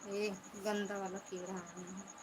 ये गंदा वाला कीड़ा है।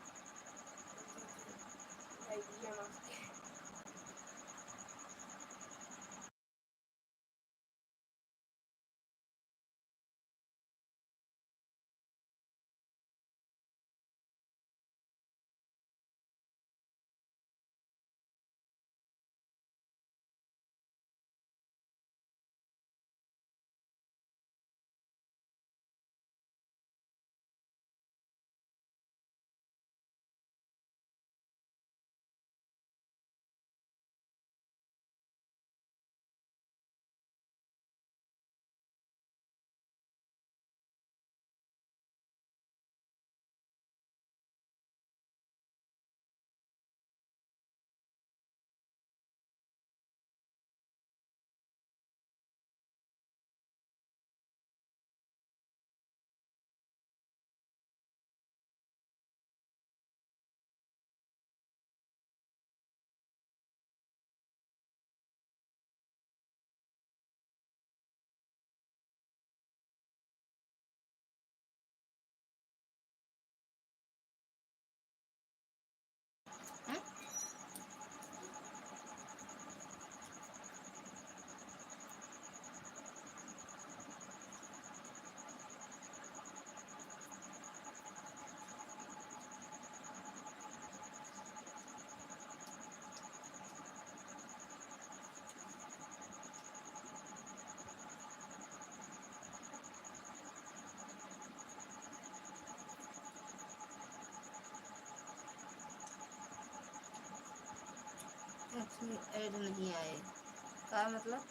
ऐड नहीं आए का मतलब?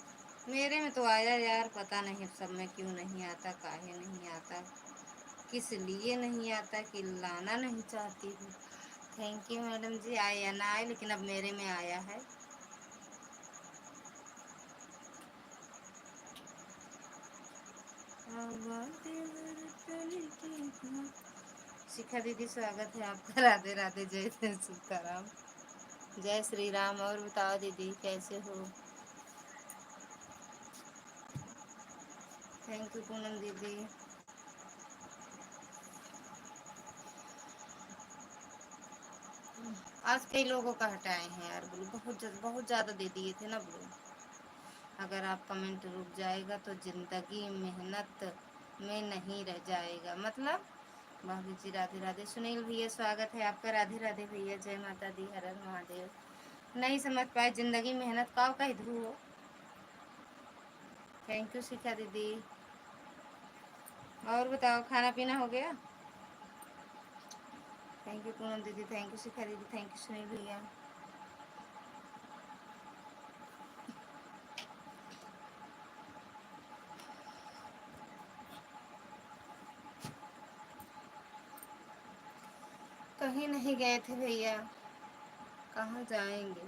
मेरे में तो आया यार, पता नहीं सब में क्यों नहीं आता, काहे नहीं आता, किस लिए नहीं आता, कि लाना नहीं चाहती हूँ। थैंक यू मैडम जी। आए या ना आए, लेकिन अब मेरे में आया है। शिखा दीदी स्वागत है आपका। राधे राधे, जय सीताराम, जय श्री राम। और बताओ दीदी कैसे हो? थैंक यू पूनम दीदी। आज कई लोगों का हटाए हैं यार ब्लू, बहुत ज़्यादा दे दिए थे ना ब्लू। अगर आप कमेंट रुक जाएगा तो ज़िंदगी मेहनत में नहीं रह जाएगा, मतलब। भाभी जी राधे राधे। सुनील भैया स्वागत है आपका। राधे राधे भैया, जय माता दी, हर हर महादेव। नहीं समझ पाए, ज़िंदगी मेहनत का कह दूँ। थैंक यू शिखा दीदी। और बताओ, खाना पीना हो गया? थैंक यू पूनम दीदी, थैंक यू शिखा दीदी, थैंक यू सुनील भैया। कहीं नहीं गए थे भैया, कहाँ जाएंगे,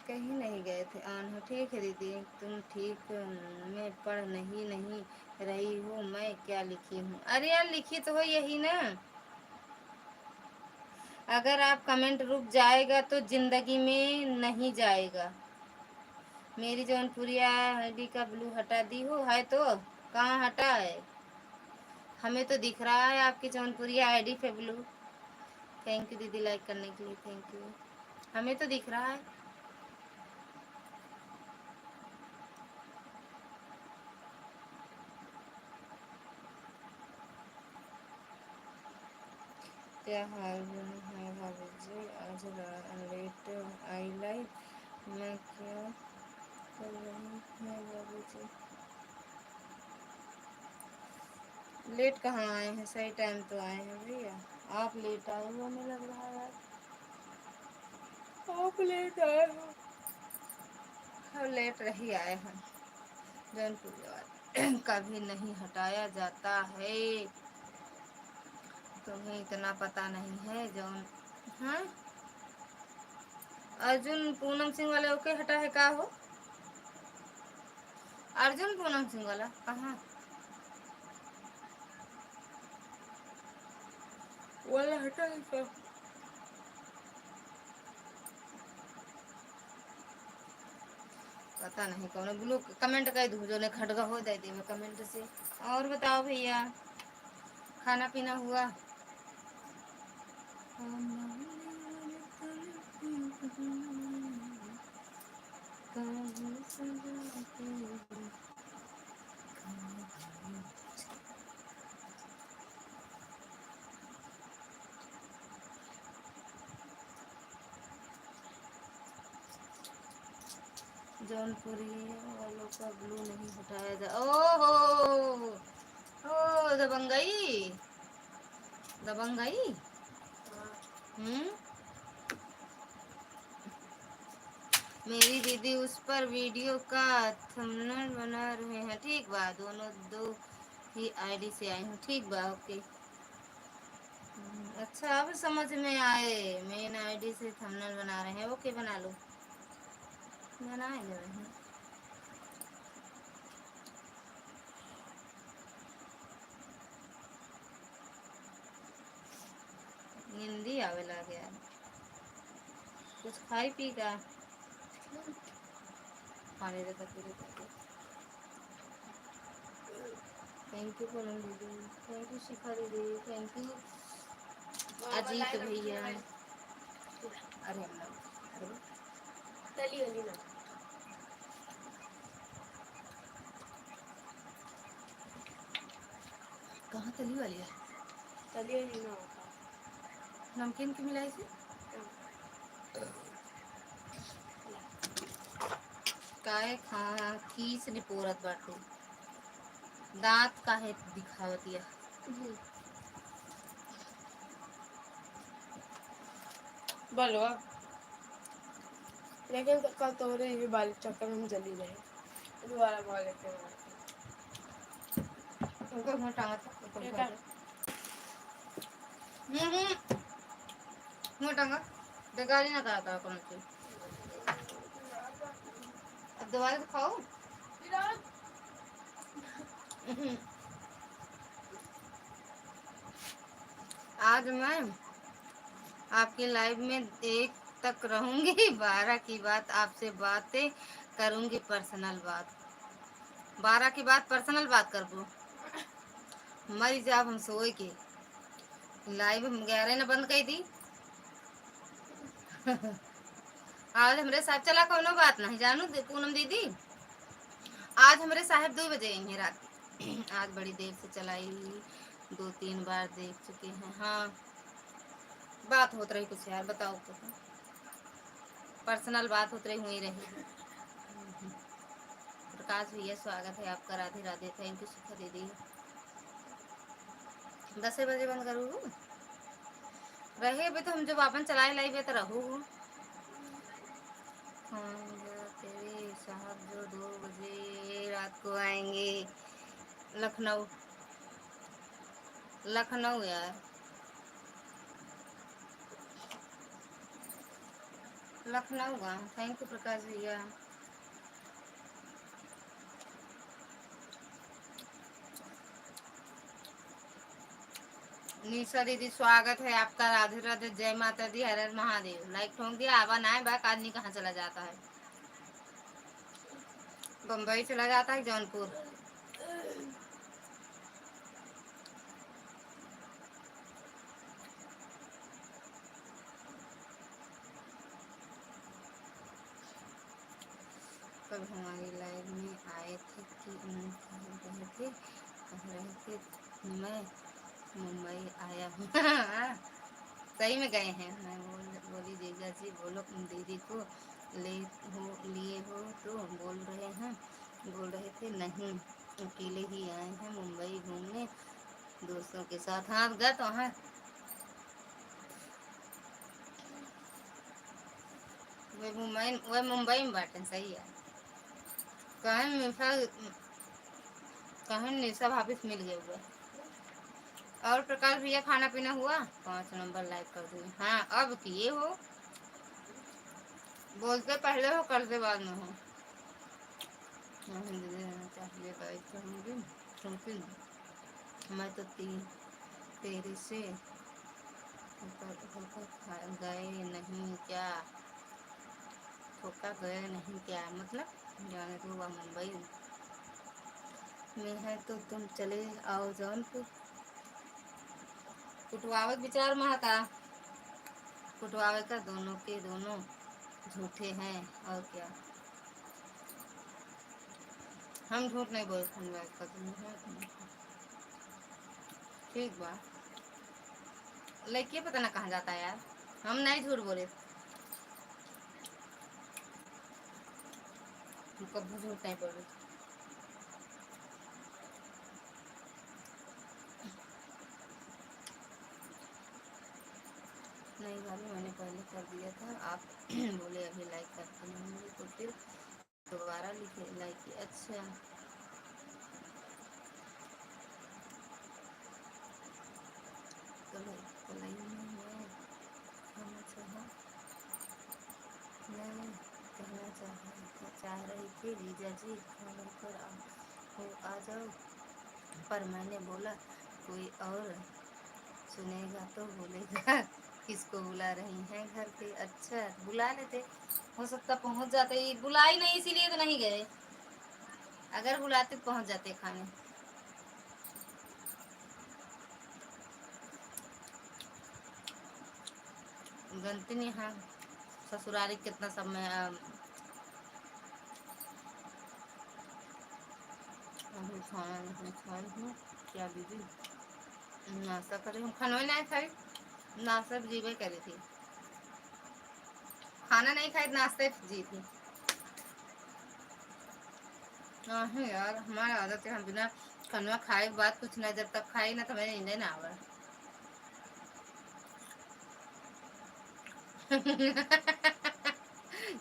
कहीं नहीं गए थे। आन हो ठीक है दीदी, तुम ठीक? मैं पढ़ नहीं रही हूँ, मैं क्या लिखी हूँ? अरे यार लिखी तो हो यही ना। अगर आप कमेंट रुक जाएगा तो जिंदगी में नहीं जाएगा। मेरी जौनपुरिया आईडी का ब्लू हटा दी हो है तो? कहाँ हटा है? हमें तो दिख रहा है आपकी जौनपुरिया आईडी पे ब्लू। थैंक यू दीदी लाइक करने के लिए, थैंक यू। हमें तो दिख रहा है। क्या हाल है भाभी जी? आज लेट आई लाइक, मैं क्या कर रही है भाभी जी? लेट कहाँ आए हैं, सही टाइम तो आए हैं भैया। आप लेट आए हो हमें लग रहा है यार, आप लेट आए हो। हम लेट रही आए हैं। जौनपुर कभी नहीं हटाया जाता है, तुम्हें इतना पता नहीं है जौन। हाँ, अर्जुन पूनम सिंह वाले ओके हटा है का हो? अर्जुन पूनम सिंह वाला कहाँ वाला हटा है का? पता नहीं कौन ब्लू कमेंट कर दूँ जो ने खड़गा हो दे देवे कमेंट से। और बताओ भैया, खाना पीना हुआ? जौनपुरी वालों का ब्लू नहीं हटाया जा। ओहो, ओ दबंगई, दबंगई। हम्म, मेरी दीदी उस पर वीडियो का थंबनेल बना रहे हैं। ठीक बा, दोनों दो ही आईडी से आई हूँ। ठीक बा, ओके। अच्छा, अब समझ में आए, मेन आईडी से थंबनेल बना रहे हैं। ओके, बना लो, बनाएंगे वही। हिंदी आवे लगे यार, कुछ खाई पी का खाने देता पूरे करके। थैंक यू पूनम दीदी, थैंक यू शिखा दीदी, थैंक यू अजीत भैया। अरे अरे तली वाली ना, कहाँ तली वाली है? तली वाली ना होता, नमकीन की मिलाई थी काहे खा खीस निपोरत बाटू, दांत काहे दिखावतिया। बोलो, लेकिन कल तोरे ये बाल चक्कर में जली रहे, दोबारा बाल लेके उनको मुंह टांगा था। मुंह टांगा बेगारी ना करा कौन सी। अब दवाई तो खाओ। आज मैं आपके लाइव में 1 तक रहूंगी, 12 की बात आपसे बातें करूंगी, पर्सनल बात। 12 की बात पर्सनल बात करबो, मर जाब हम सोए के। लाइव हम 11 ने बंद कर दी। आज हमरे साथ चला, कोनो बात नहीं जानू पूनम दीदी। आज हमारे साहब 2 बजे आई हैं रात। आज बड़ी देर से चलाई, 2-3 बार देख चुके हैं। हाँ, बात होत रही कुछ यार, बताओ तो, पर्सनल बात होत रही, हुई रही। प्रकाश भैया स्वागत है आपका, राधे राधे, थैंक यू शिखा दीदी। 10 बजे बंद करूँ रहे भी तो हम जब आपन चलाए लाई बे तो रहू। तेरे साहब जो 2 बजे रात को आएंगे लखनऊ, लखनऊ यार, लखनऊ का। थैंक यू प्रकाश भैया। निशा दीदी स्वागत है आपका, राधे राधे, जय माता दी, हर हर महादेव। लाइक ठोक दिया, आवा ना है बाक आदमी कहाँ चला जाता है, बम्बई चला जाता है, जौनपुर। कल हमारी लाइव में आए थे कि कह रहे थे मैं मुंबई आया हूँ। सही में गए हैं। मैं बोली जीजा जी बोलो दीदी को लिए हो तो बोल रहे थे नहीं, अकेले ही आए हैं मुंबई घूमने दोस्तों के साथ। हाँ गए तो हाँ, वे मुंबई में बाटे, सही है। कहीं निशा भाभी से मिल गए हुए। और प्रकाश भैया खाना पीना हुआ? 5 नंबर लाइक कर दिए। हाँ, अब किए हो, बोलते पहले हो करते बाद में हो। हिंदी देना चाहिए गाइस करूँगी, क्योंकि मैं तो तेरे से होकर गए नहीं क्या, होकर गए नहीं क्या मतलब। जाने तो हुआ मुंबई में है तो तुम चले आओ जौनपुर। कुटवावत विचार महा का कुटवावे का, दोनों के दोनों झूठे हैं और क्या। हम झूठ नहीं बोल सकते। ठीक बा, लड़की पता ना कहाँ जाता है यार। हम नहीं झूठ बोले, कभी झूठ नहीं बोले। नहीं भाभी, मैंने पहले कर दिया था, आप बोले अभी लाइक करते नहीं होंगे तो फिर दोबारा लिखे लाइक की। अच्छा, कल कलाई में मैं कहना चाहा मैं चाह रही थी जीजा जी खाना पर आ जाओ, पर मैंने बोला कोई और सुनेगा तो बोलेगा किसको बुला रही हैं घर पे। अच्छा, बुला लेते, हो सकता पहुंच जाते। बुलाई नहीं इसीलिए तो नहीं गए, अगर बुलाते तो पहुंच जाते खाने। गलती नहीं, हाँ ससुरारी कितना समय अभी खाना नहीं खाई हूँ। क्या दीदी नाश्ता करे, हम खाना नहीं खाई, नाश्ता जीवे करी थी, खाना नहीं खाई नाश्ते जी थी। नहीं यार, हमारी आदत है, हम बिना खाना खाए बात कुछ नहीं, जब तक खाई ना तो मैंने नींद ना आवा।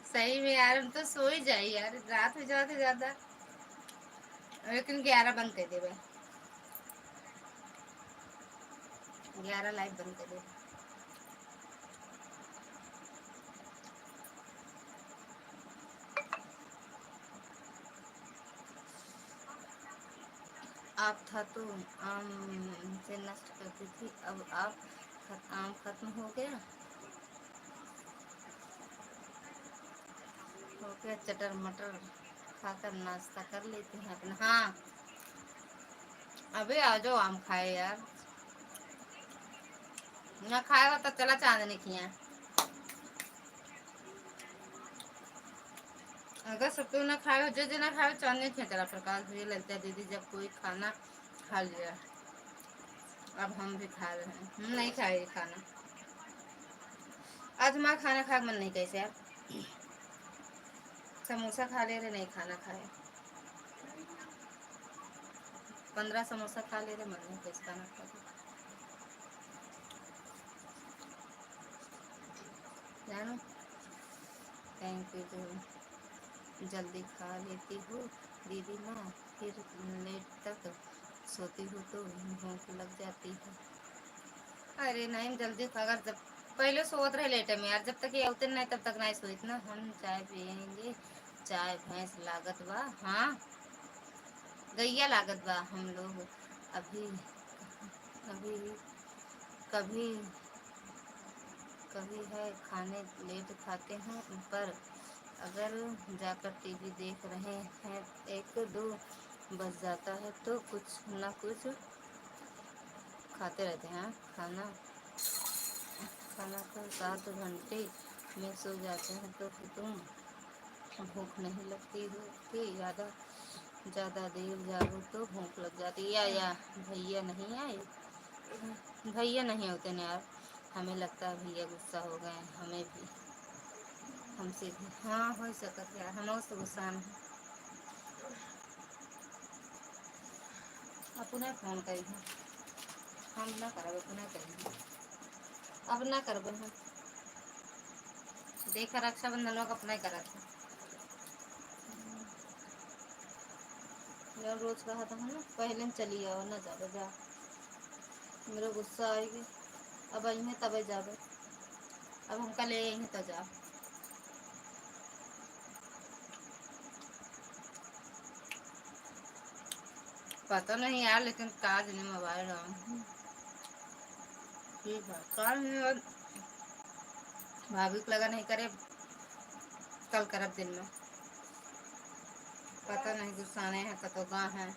सही में यार, हम तो सो ही जाए यार, रात हो जाते ज्यादा, लेकिन 11 बंद कर देवे, 11 लाइव बंद कर देवे। आप था तो आम से नष्ट करती थी, अब आप आम खत्म हो गया, चटर मटर खाकर नाश्ता कर लेते हैं अपना। हाँ, अबे आ जाओ आम खाए यार, ना खाएगा तो चला चांदनी खिया। अगर सब कोई ना खाए, जो जो ना खाए चांदनी खिया चला। प्रकाश भैया लगता है दीदी जब कोई खाना खा लिया, अब हम भी खा रहे हैं। हम नहीं खाए खाना, आज हमारा खाना खा मन नहीं कैसे यार, समोसा खा ले रहे, नहीं खाना खाए, 15 समोसा खा ले रहे, मन नहीं कैसे खाना खा ले। जानो, थैंक यू, जो जल्दी खा लेती हो दीदी ना, फिर लेट तक सोती हो तो भूख लग जाती है। अरे नहीं, जल्दी अगर जब पहले सोत रहे लेटे में यार, जब तक ये उतने नहीं तब तक नहीं सोत ना। हम चाय पियेंगे, चाय भैंस लागत बा, हाँ गैया लागत बा हम लोग अभी अभी कभी कभी है खाने लेट खाते हैं, पर अगर जाकर टीवी देख रहे हैं एक दो बज जाता है तो कुछ ना कुछ खाते रहते हैं। खाना खाना तो 7 घंटे में सो जाते हैं तो फिर तुम भूख नहीं लगती हो कि ज़्यादा ज़्यादा देर जागो तो भूख लग जाती है। या भैया नहीं आए, भैया नहीं होते ना यार, हमें लगता है भैया गुस्सा हो गए हमें भी, हमसे भी। हाँ हो सकता है यार, हम उससे गुस्सा नहीं। अपना फोन करी, हम ना करब, अपना करी, अब ना करब हम। देखा रक्षाबंधन लोग अपना ही करा था यार, रोज कहा था हम पहले में चली आओ ना जाओ जा, मेरा गुस्सा आएगी। अब आई है तब जाबे, अब हमका ले आई है तो जा। पता नहीं यार, लेकिन काज नहीं मोबाइल ठीक है, काज नहीं और भाभी को लगा नहीं करे, कल करब दिन में। पता नहीं गुस्साने हैं कतो कहाँ है।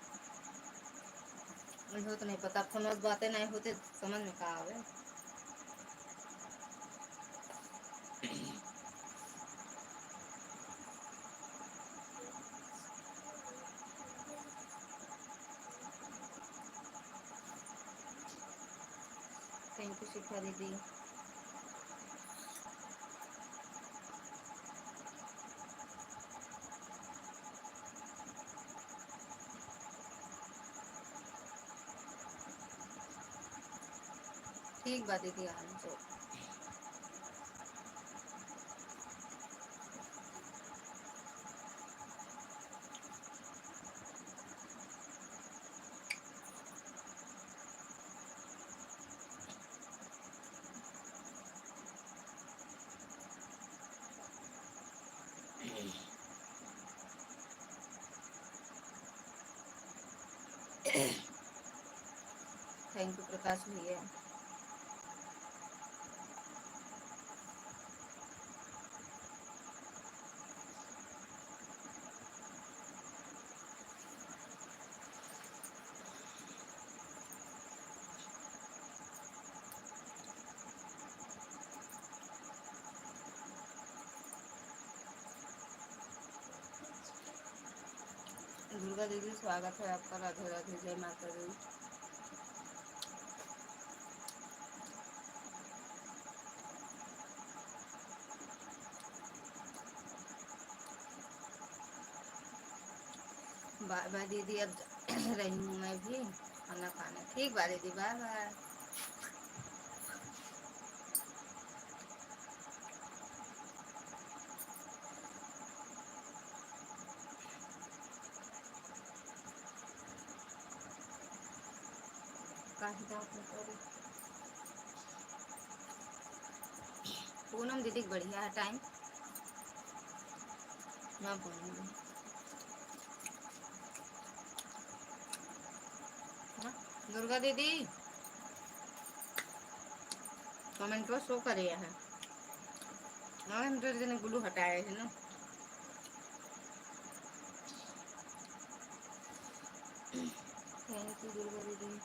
मुझे तो नहीं पता, फोन बातें नहीं होते समझ में कहा आवे। थैंक यू शिखा दीदी। ठीक बात दीदी आन जो थैंक यू प्रकाश भैया। दुर्गा दीदी स्वागत है आपका, राधे राधे, जय माता दी। बाय बाय दीदी, अब रही हूँ मैं भी खाना खाने। ठीक बाय दीदी, बाय बाय। पूनम दीदी बढ़िया है टाइम, मैं बोलूँगी। दुर्गा दीदी कमेंट पर शो कर रहा है। हम तो दिन गुलू हटाए थे ना। थैंक यू दुर्गा दीदी।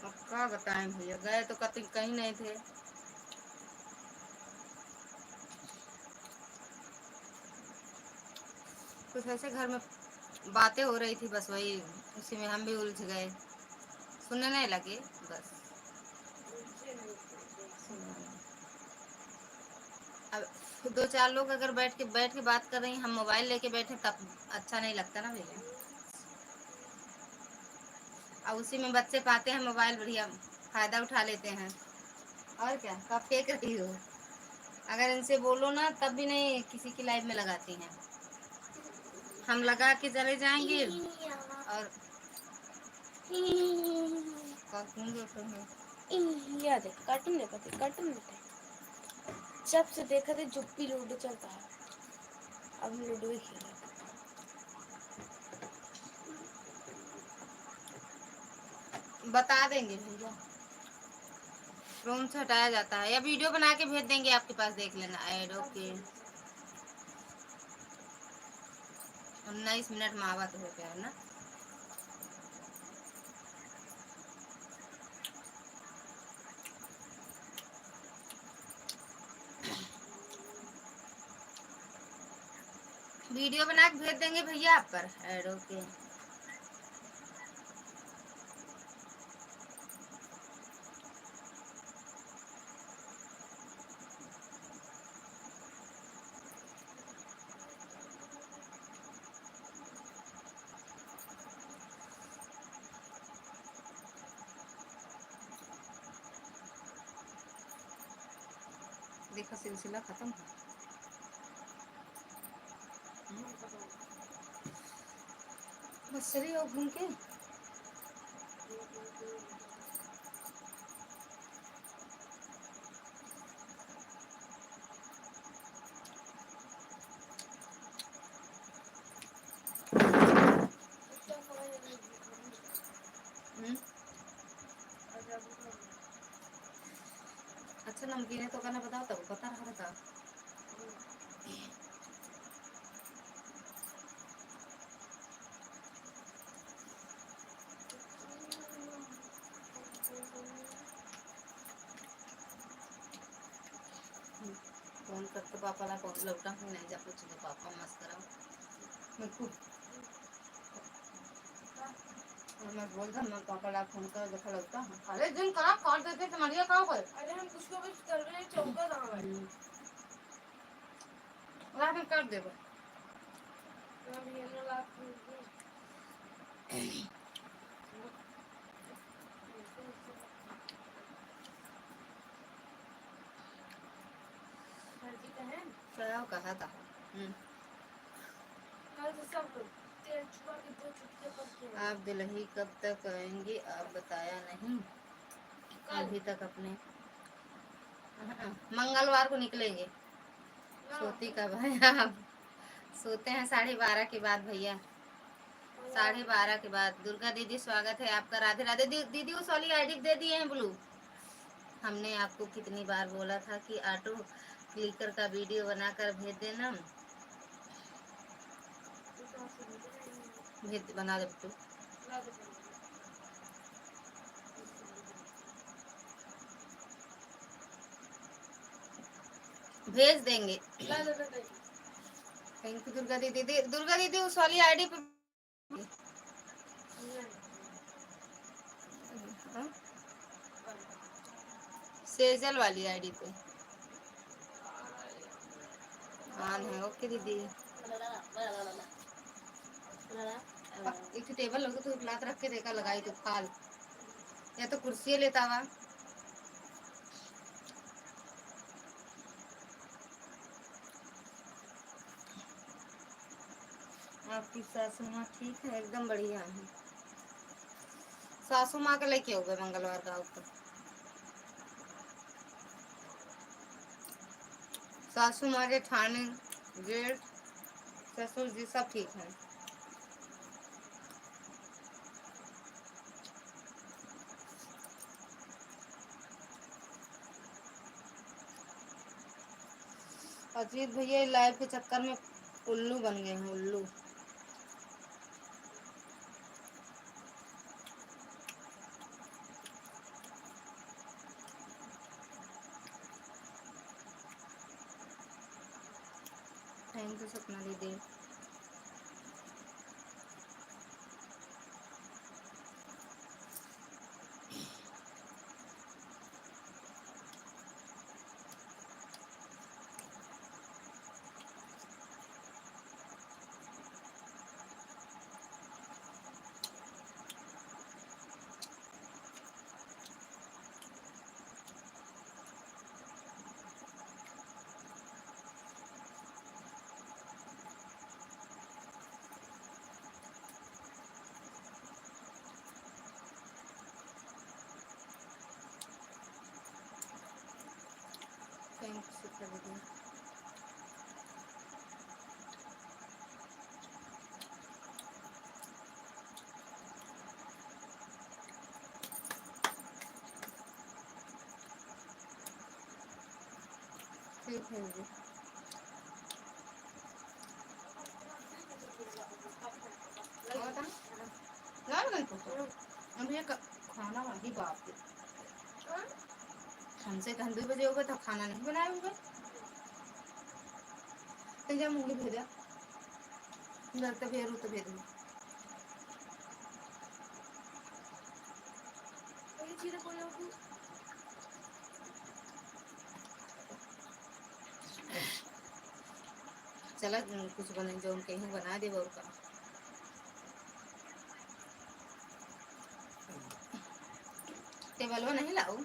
अब क्या बताएं भैया, गए तो कहीं नहीं थे। कुछ ऐसे घर में बातें हो रही थी, बस वही उसी में हम भी उलझ गए, सुनने नहीं लगे बस। अब दो चार लोग अगर बैठ के बात कर रही हैं, हम मोबाइल लेके बैठे तब अच्छा नहीं लगता ना भैया। और उसी में बच्चे पाते हैं मोबाइल, बढ़िया फायदा उठा लेते हैं। और क्या, कब फेंक रही हो? अगर इनसे बोलो ना तब भी नहीं किसी की लाइफ में लगाती हैं। हम लगा के चले जाएंगे और कार्टून देखते हैं। या देख कार्टून देखते, कार्टून देखते जब से देखा थे जुप्पी लूडो चलता है, अब हम लूडो ही खेल रहे। बता देंगे भैया, रोम से हटाया जाता है या वीडियो बना के भेज देंगे आपके पास, देख लेना। Ed okay. 19 मिनट में आवा तो हो गया है ना। वीडियो बना के भेज देंगे भैया आप पर। Ed okay. देखो सिलसिला खत्म है। बस चलिए और घूम के। नमकीन तो करना बताओ तब पता रहा था। फोन करके पापा ला फोन लौटा हूँ नहीं जा पूछ दो पापा मस्त कराओ मैं खूब और मैं बोल रहा मैं पापा ला फोन कर देखा लौटा हूँ अरे दिन खराब काट देते तुम्हारी कहाँ पर अरे हम कुछ कर रहे हैं चौका कहाँ है रात में काट देगा क्या कहा था आप दिल्ली कब तक आएंगी आप बताया नहीं अभी तक अपने मंगलवार को निकलेंगे सोती कब है आप सोते हैं 12:30 के बाद भैया 12:30 के बाद। दुर्गा दीदी स्वागत है आपका राधे राधे दीदी उस वाली आईडी दे दिए हैं ब्लू हमने आपको कितनी बार बोला था कि ऑटो क्लिकर का वीडियो बनाकर भेज देना भेज बना दे तो भेज देंगे थैंक यू दुर्गा दीदी उस वाली आईडी पे सेजल वाली आईडी पे ऑन है ओके दीदी एक टेबल लगे तो लात रख के देखा लगाई तो फाल या तो कुर्सी लेता हुआ आपकी सासू माँ ठीक है एकदम बढ़िया है सासू माँ का लेके हो गए मंगलवार का ऊपर सासू माँ के ठाणे जेठ ससुर जी सब ठीक है अजीत भैया लाइव के चक्कर में उल्लू बन गए हैं उल्लू थैंक यू सपना दीदी थैंक यू सपना दीदी ठीक है दीदी अभी खाना वाली बाप हमसे कहीं 2 बजे होगा तो खाना नहीं बनाए होंगे तो जब मूली भेजा घर तो भेजू तो भेजू चला कुछ बने जो उनके ही बना दे और का टेबल नहीं लाओ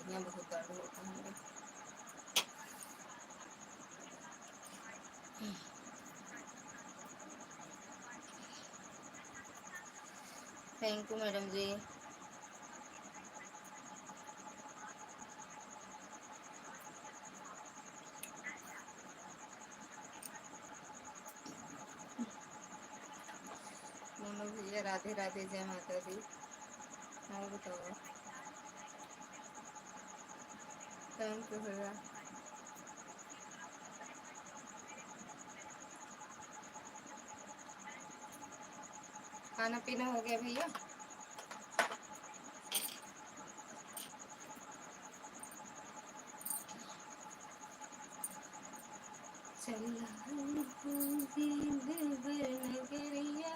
बहुत दर्द होता है थैंक यू मैडम जी मोनू भैया राधे राधे जय माता दी और बताओ। थैंक यू भैया। खाना पीना हो गया भैया? चला नगरिया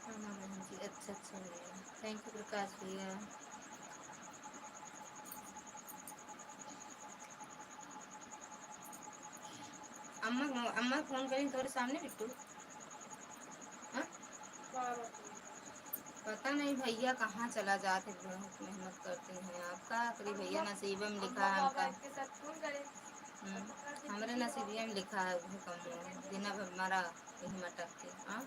हाँ बहन जी, अच्छा अच्छा भैया, थैंक यू प्रकाश भैया। अम्मा अम्मा फोन करी तुम्हारे सामने बिट्टू? हाँ? पता नहीं भैया कहाँ चला जाते, बहुत मेहनत करते हैं। आपका करी भैया नसीब में लिखा है आपका। हमारे नसीब में लिखा है भूकंप दिन भर हमारा यही मटक के। हाँ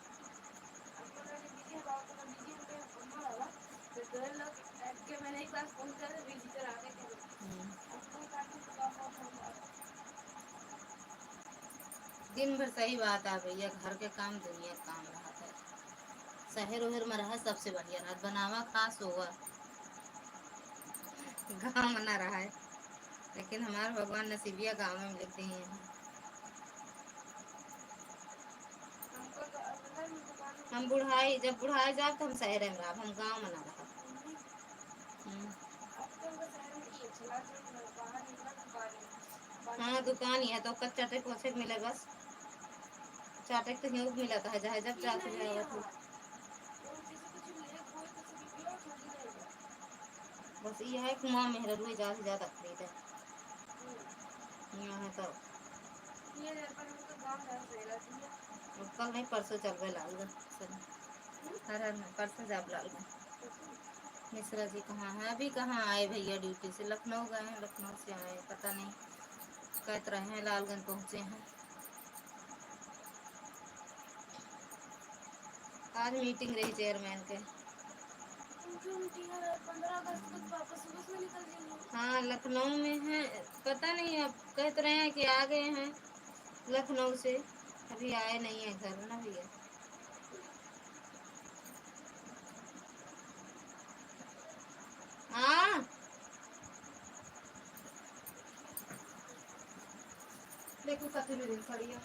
दिन भर सही बात है भैया, घर के काम दुनिया काम रहा है। शहर उहर में रहा सबसे बढ़िया रात बनावा खास होगा, गाँव में ना रहा है। लेकिन हमारे भगवान नसीबिया गाँव में लिख दिए हैं। हम बुढ़ाई जब बुढ़ाई जाब तो हम शहर में रहा, हम गाँव में ना रहा। हाँ दुकान ही है तो कच्चा टे पोछे मिले बस। चाटे तो यूँ मिला था जहाँ जब चाटे जाएगा तो बस ये है कि माँ मेहर रुई ज़्यादा से ज़्यादा खरीदे यहाँ है तो कल नहीं परसों चल गए लालगंज। हर हर परसों जाब लालगंज। मिश्रा जी कहाँ हैं? अभी कहाँ आए भैया, ड्यूटी से लखनऊ गए हैं, लखनऊ से आए पता नहीं कहते रहे हैं लालगंज पहुँचे हैं। आज मीटिंग रही चेयरमैन के। हाँ लखनऊ में है, पता नहीं अब कहते रहे हैं कि आ गए हैं लखनऊ से, अभी आए नहीं है घर ना भैया। हाँ देखो कथी में दिन पड़ी है।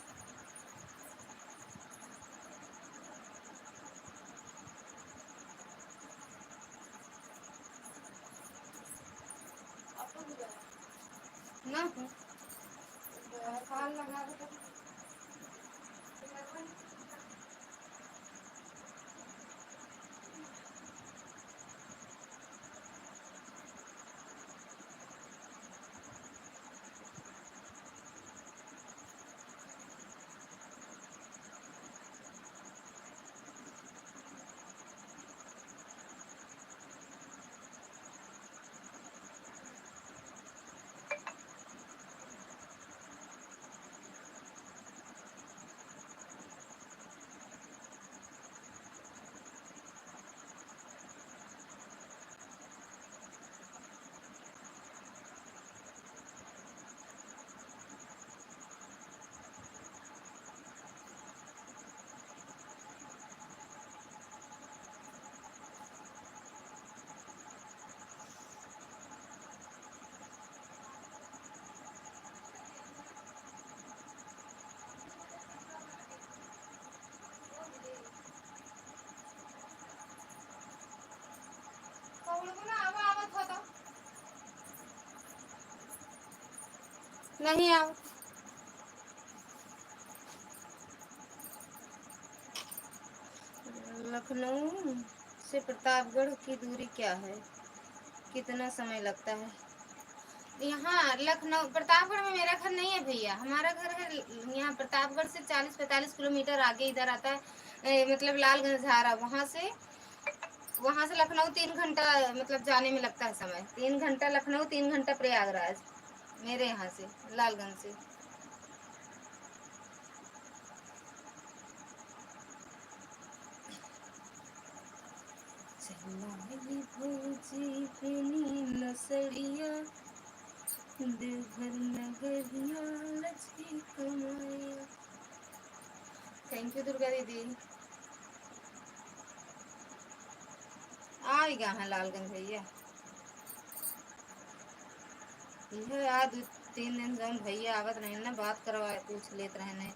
ना फॉल लगा दो तो नहीं आओ। लखनऊ से प्रतापगढ़ की दूरी क्या है, कितना समय लगता है? यहाँ लखनऊ प्रतापगढ़ में मेरा घर नहीं है भैया, हमारा घर है यहाँ प्रतापगढ़ से 40-45 किलोमीटर आगे इधर आता है मतलब लालगंज झारा, वहाँ से वहां से लखनऊ 3 घंटा मतलब जाने में लगता है समय। 3 घंटा लखनऊ, 3 घंटा प्रयागराज मेरे यहाँ से, लालगंज से। चलाई भौजी पेनी लसड़िया, देवघर नगरिया लक्ष्मी कमाया। थैंक यू दुर्गा दीदी। आ गया है लालगंज भैया। यह आज 3 दिन से हम भैया आवत रहे ना, बात करवा पूछ लेते रहे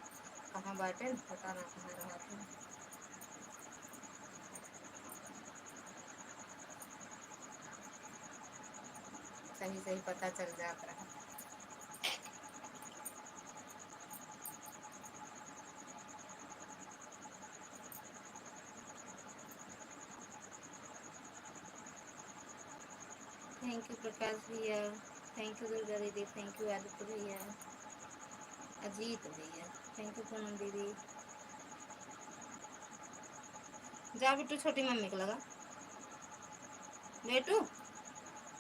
कहाँ बाटे, पता ना कहाँ रहा था। सही सही पता चल जाता है। थैंक यू प्रकाश भैया, थैंक यू दुर्गा दीदी, थैंक यू आदित्य भैया, अजीत भैया, थैंक यू पूनम दीदी। जा बेटू छोटी मम्मी को लगा, बेटू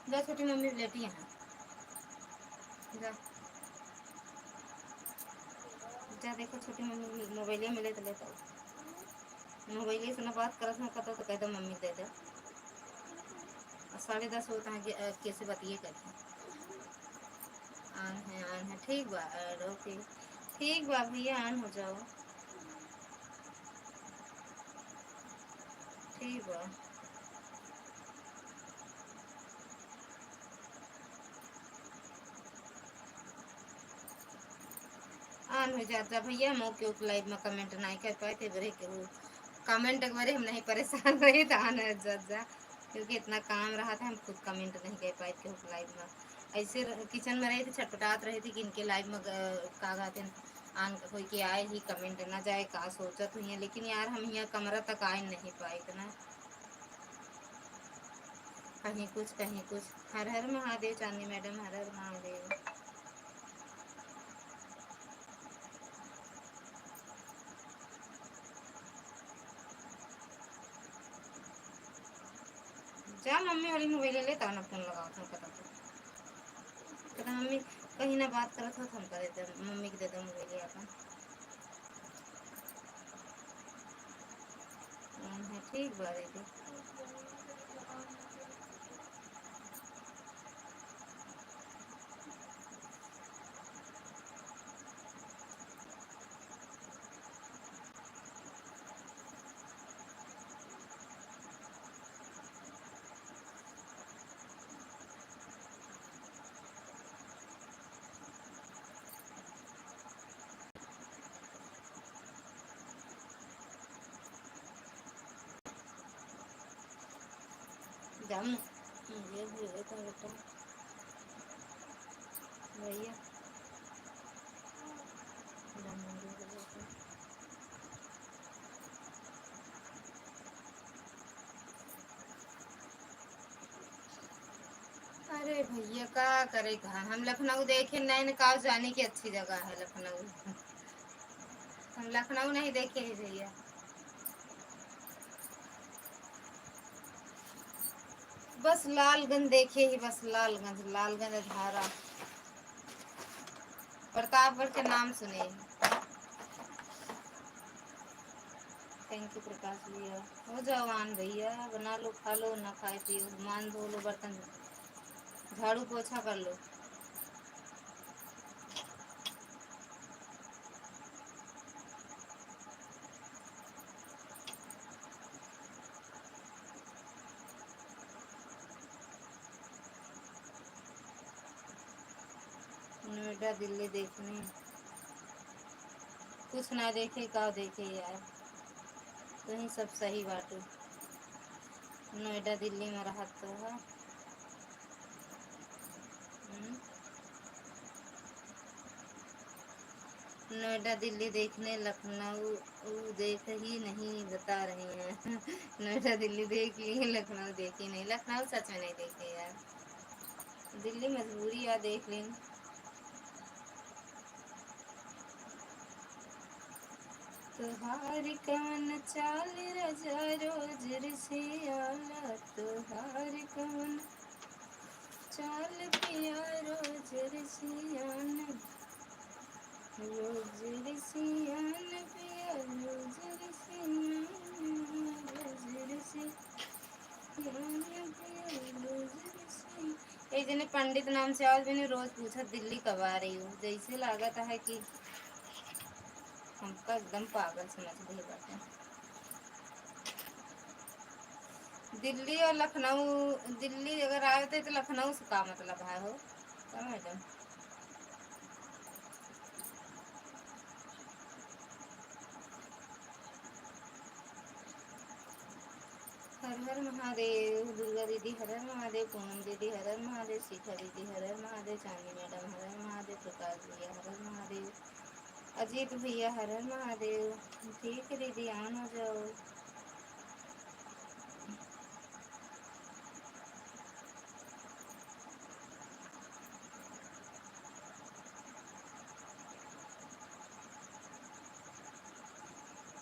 जा छोटी मम्मी लेटी है, जा जा देखो छोटी मम्मी मोबाइल मिले तो लेता, मोबाइल से ना बात करत ना कतो तो कह दो मम्मी दे दे। 10:30 होता है कैसे बतिए करते आन है ठीक बा। ओके ठीक बा भैया, आन हो जाओ, ठीक बा। आन हो जाता भैया, मौके उप लाइव में कमेंट नहीं कर पाए थे बरे के वो कमेंट के बारे हम नहीं परेशान रही था आने जा, क्योंकि इतना काम रहा था हम खुद कमेंट नहीं कर पाए थे लाइव में। ऐसे किचन में रही थी, छटपटात रही थी कि इनके लाइव में का गाते आन कोई के आए ही कमेंट ना जाए का सोचत हुई है, लेकिन यार हम यहाँ कमरा तक आ नहीं पाए इतना, कहीं कुछ कहीं कुछ। हर हर महादेव चांदी मैडम, हर हर महादेव। जा मम्मी वाली मोबाइल ले लेता ना, फोन लगाओ तुम पता तो मम्मी कहीं ना बात करत हो, हम कर देते मम्मी के दे दो मोबाइल अपन। है ठीक बा दीदी। जम ये भी तो बेटा भैया अरे भैया का करे कहा, हम लखनऊ देखे नहीं, का जाने की अच्छी जगह है लखनऊ, हम लखनऊ नहीं देखे ही भैया। बस लालगंज देखे ही, बस लालगंज, लालगंज धारा, प्रतापगढ़ के नाम सुने। थैंक यू प्रकाश भैया। हो जाओ आन भैया, बना लो खा लो, ना खाए पियो, मान धो लो, बर्तन झाड़ू पोछा कर लो। नोएडा दिल्ली देखने, कुछ ना देखे का देखे यार, कहीं सब सही बाटू। नोएडा दिल्ली में रहा तो है। नोएडा दिल्ली देखने, लखनऊ देख ही नहीं बता रहे हैं। नोएडा दिल्ली देख ली, लखनऊ देखी नहीं, लखनऊ सच में नहीं देखे यार, दिल्ली मजबूरी या देख लें। तुहार कवन चाल रजा रोज रिसियाला, तुहार कवन चाल पिया रोज रिसियान, रोज रिसियान पिया रोज रिसियान, रोज रिसियान पिया रोज रिसियान। एक जने पंडित नाम से आज मैंने रोज पूछा दिल्ली कब आ रही हो, जैसे लागत है कि हमका एकदम पागल समझ रही बात। दिल्ली और लखनऊ, दिल्ली अगर आए थे तो लखनऊ से का मतलब है हो का मैडम। हर हर महादेव, दुर्गा दीदी हर हर महादेव, पूनम दीदी हर हर महादेव, शिखा दीदी हर हर महादेव, चांदी मैडम हर हर महादेव, प्रकाश भैया हर हर महादेव, अजीत भैया हर हर महादेव। ठीक है दीदी ऑन हो जाओ।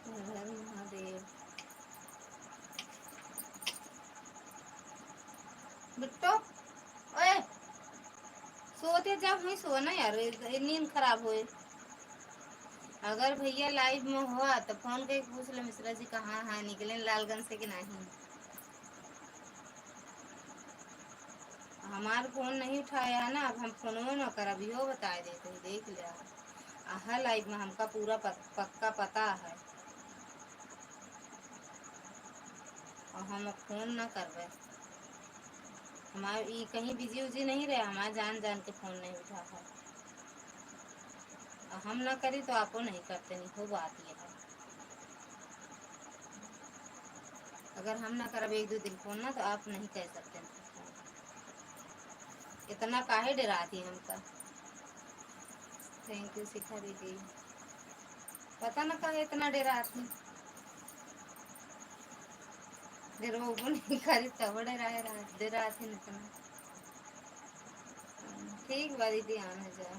हर हर महादेव। बिट्टो ओए सोते जब हुई सो ना यार, नींद खराब होए। अगर भैया लाइव में हुआ तो फोन करके पूछ लो मिश्रा जी कहाँ है, निकले लालगंज से कि नहीं। हमार फोन नहीं उठाया है ना, अब हम फोनों न कर अभी हो बता देते हैं, देख लिया आहा लाइव में हमका पूरा पक्का पता है, और हम अब फोन न करवे। हमारे ये कहीं बिजी उजी नहीं रहे, हमारे जान जान के फोन नहीं उठा है, और हम ना करी तो आपो नहीं करते, नहीं हो बात ये है। अगर हम ना करब एक दो दिन फोन ना तो आप नहीं कह सकते इतना काहे डराती हमका। थैंक यू शिखा दीदी। पता ना काहे इतना डराती, डरो नहीं करी तब डराती न इतना। ठीक बा दीदी आना जाओ।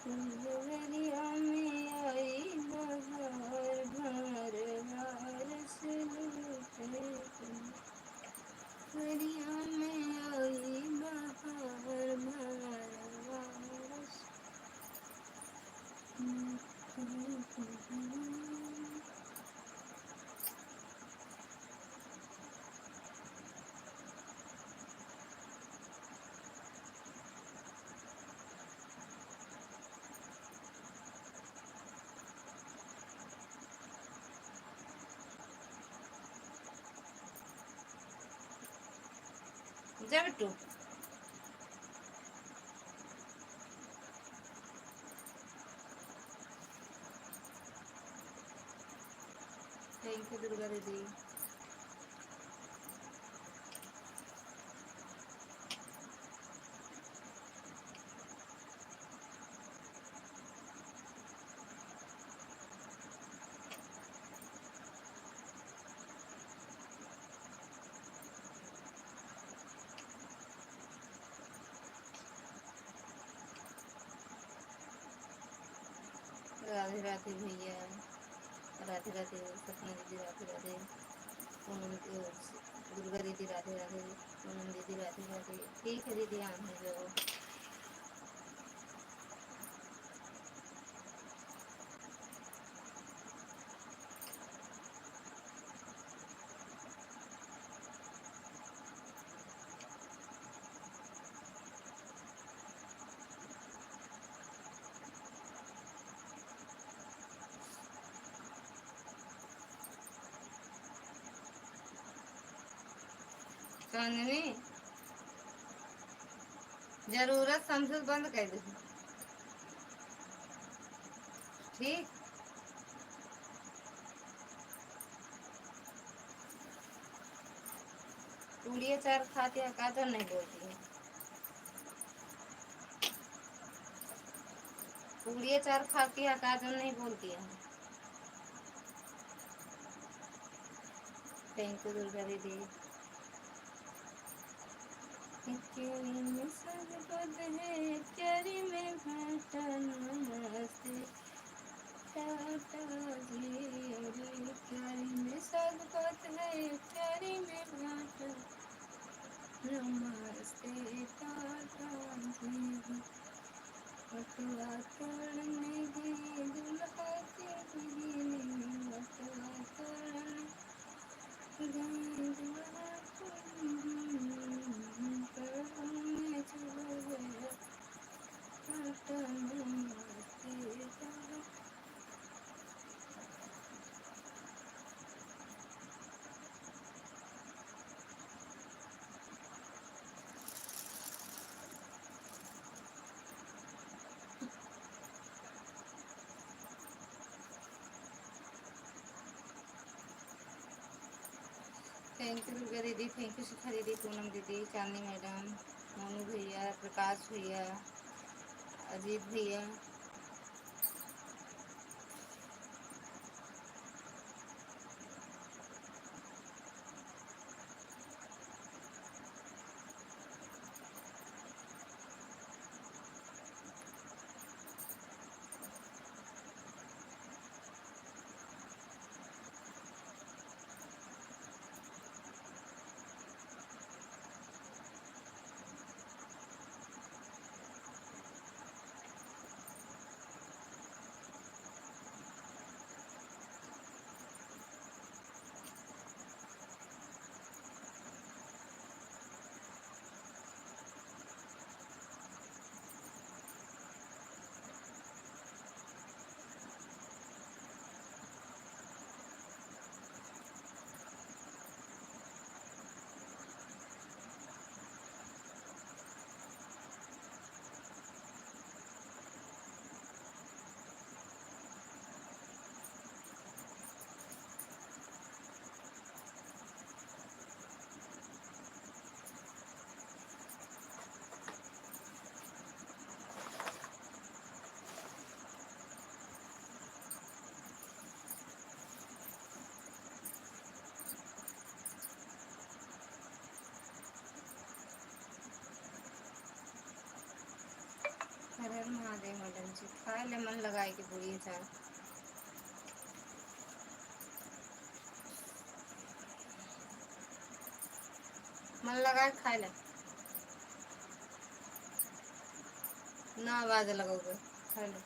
फुलवरिया में आई बहार, भर हारस लूटे फुलवरिया में आई बहार, भर हारस। जा बिट्टू। थैंक यू दुर्गा दीदी। राधे राधे भैया, राधे राधे सपना दीदी, राधे राधे पूनम, दुर्गा दीदी राधे राधे, पूनम दीदी राधे राधे। ठीक है दीदी आने जाओ। चांदनी जरूरत समझ बंद कर दे। ठीक पूड़ी अचार खाती है का तो नहीं बोलती है। पूड़ी अचार खाती है का तो नहीं बोलती है। थैंक यू दुर्गा दीदी। क्यारी में सरबत है, क्यारी में भाटा नमस्ते टाटा जी रे। क्यारी में सरबत है, क्यारी में भाटा नमस्ते टाटा जी। बटुआ तोड़ने गए दुल्हा के बहिने, बटुआ तोड़ने गए दुल्हा के बहिने, पैरों में चढ़ गया टाटा नमस्ते टाटा। थैंक यू दुर्गा दीदी, थैंक यू शिखा दीदी, पूनम दीदी, चांदनी मैडम, मोनू भैया, प्रकाश भैया, अजीत भैया। हर हर महादेव मैडम जी, खाए ले मन लगाए के पूड़ी अचार। मन लगा के खाए ले ना आवाज लगाओगे खाए ले।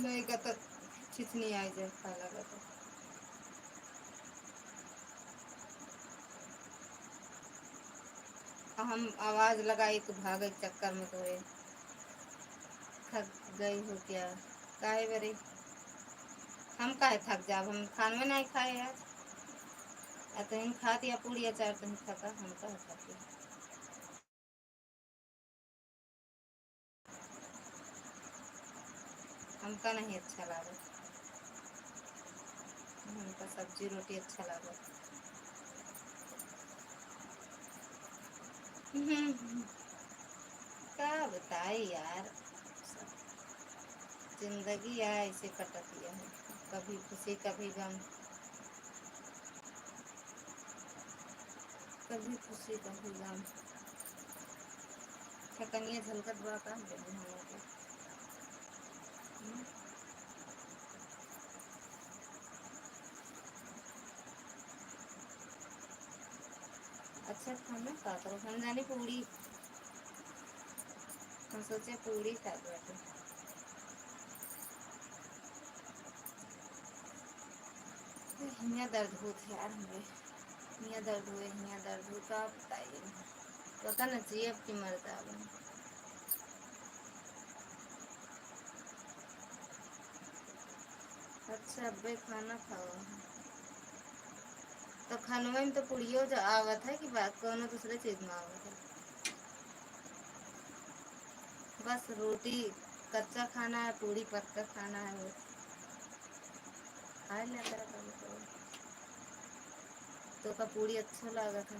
नहीं का तो चिथनी आ जाए खा लगा तो। हम आवाज लगाई तो भागे के चक्कर में तो ये थक गई हो क्या। काहे बरे हम काहे थक जाब, हम खान में नहीं खाए यार। तो हम खा दिया पूड़ी अचार तो हम थका, हम कहा खाते। हमका नहीं अच्छा लगा, हमका सब्जी रोटी अच्छा लगा। क्या बताए यार, जिंदगी है ऐसे कटती है, कभी खुशी कभी गम, कभी खुशी कभी गम। छकनिया झलकत बा का हम लोग। अच्छा खाना खा करो, हम जाने पूड़ी, हम सोचे पूड़ी खा बैठे। हिया दर्द होत है यार हमरे, हिया दर्द हुए, हिया दर्द हो का बताइए, पता न चाहिए अब की मर जावे। अच्छा अबे खाना खाओ, तो खानवे में तो पूड़ियो जो आवत है कि बात कोनो दूसरे चीज में आवत है। बस रोटी कच्चा खाना है, पूड़ी पक्का खाना है, वो खा लिया करा कभी कभी। तो का पूरी अच्छा लगा था।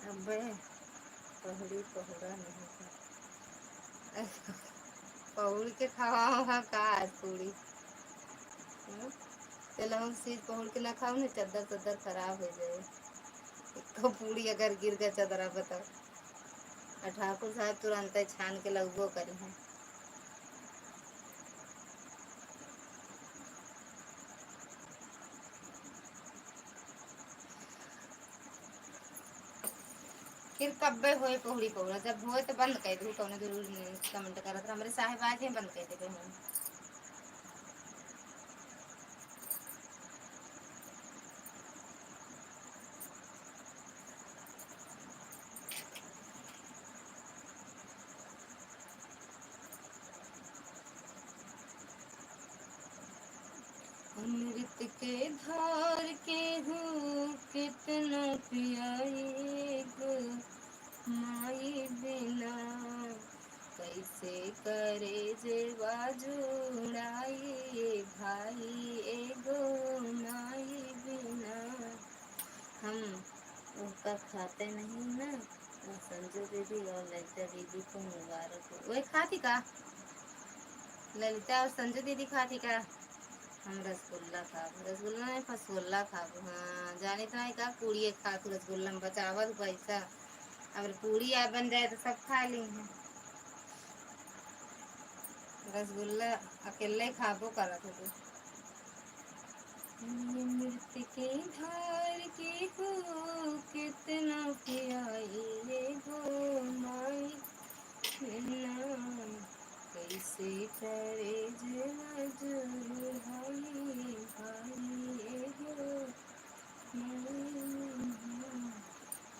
अबे पहुड़ी पहुड़ा नहीं था। पहुड़ के खावा का आज पूरी। चलो हम चीज पहुड़ के ना खाओ ना, चद्दर चद्दर खराब हो जाए। तो पूरी अगर गिर गया चदरा बताओ। और ठाकुर साहब तुरंत छान के लगबो करी है। फिर कब्बे होए पहुड़ी पहुड़ा, जब होए तो बंद कर दू, कौन जरूरी नहीं कमेंट करत हमारे साहेब आज ही बंद कर देते हम। अमृत के धार के हूँ कितना पियाएगो, माई बिना कैसे करे जेवा जुड़ाई, भाई एगो माई बिना। हम उसका खाते नहीं ना। और संजू दीदी और ललिता दीदी को मुबारक हो। वही खाती का ललिता और संजू दीदी खाती का। हम रसगुल्ला खाब, रसगुल्ला नहीं फसगुल्ला खाब। हाँ जाने तो नहीं का पूड़ी खा तू रसगुल्ला में बचावल पैसा। अगर पूड़ी आ बन जाए तो सब खा ली हैं। रसगुल्ला अकेले खाबो करा था तू। मृत्यु के धार के हो कितना पियाई गो, माई बिना कैसे करे जवाजू, भाई भाई एगो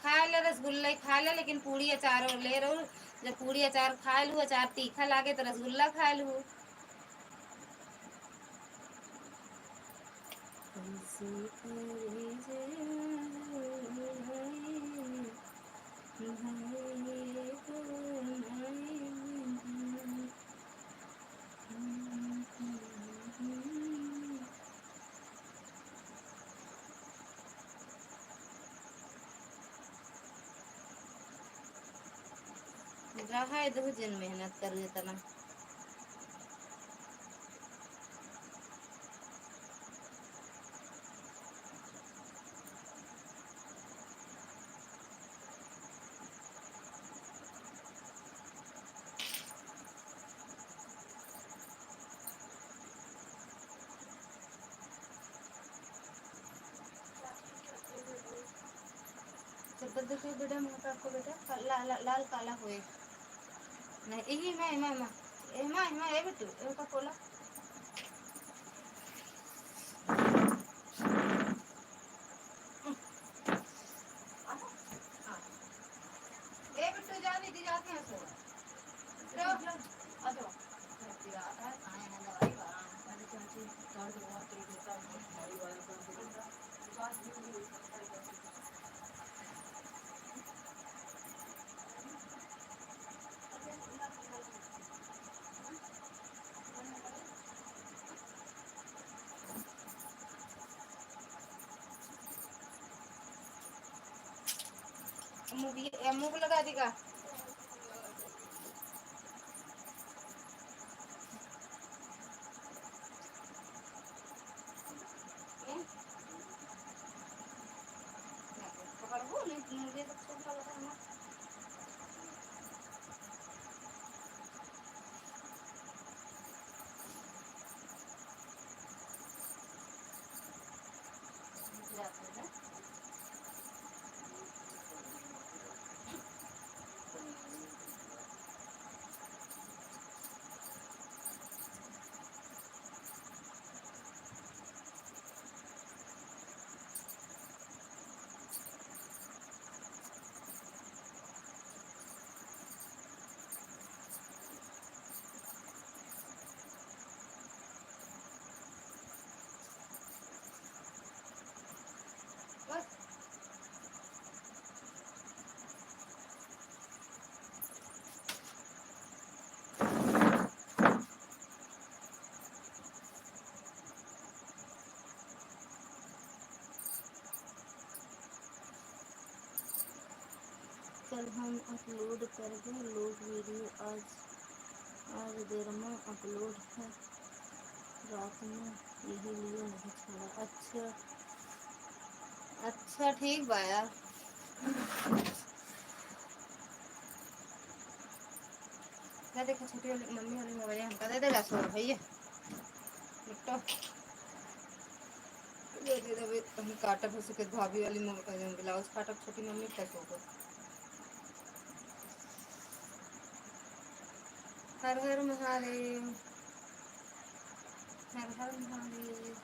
खा ले रसगुल्ला खा ले, लेकिन पूड़ी अचार और ले रहो। जब पूड़ी अचार खा लू, अचार तीखा लागे तो रसगुल्ला खा लू। कैसे करे रहा है दो जन मेहनत कर तना। चप्पल देखिए बेटा, मोटा को बेटा लाल काला हुए नहीं। यही मैं ये बेटू का खोला। ए बेटू जा दीदी जाते हैं सो रो आ जाओ। मुंह लगा देगा। पकड़ो नहीं मुझे तो छोटा लगा ना। जाते हैं हम अपलोड कर दें लोग वीडियो आज आज देर में अपलोड है रात में यही लिए नहीं छोड़ा। अच्छा अच्छा ठीक बा यार। क्या देखा छोटी वाली मम्मी वाली मोबाइल हमका दे देगा सो भैया बेटा दे दे दे हम काटब हो सके भाभी वाली ब्लाउज काटब छोटी मम्मी कैसे होगा। हर हर महादेव हर हर महादेव।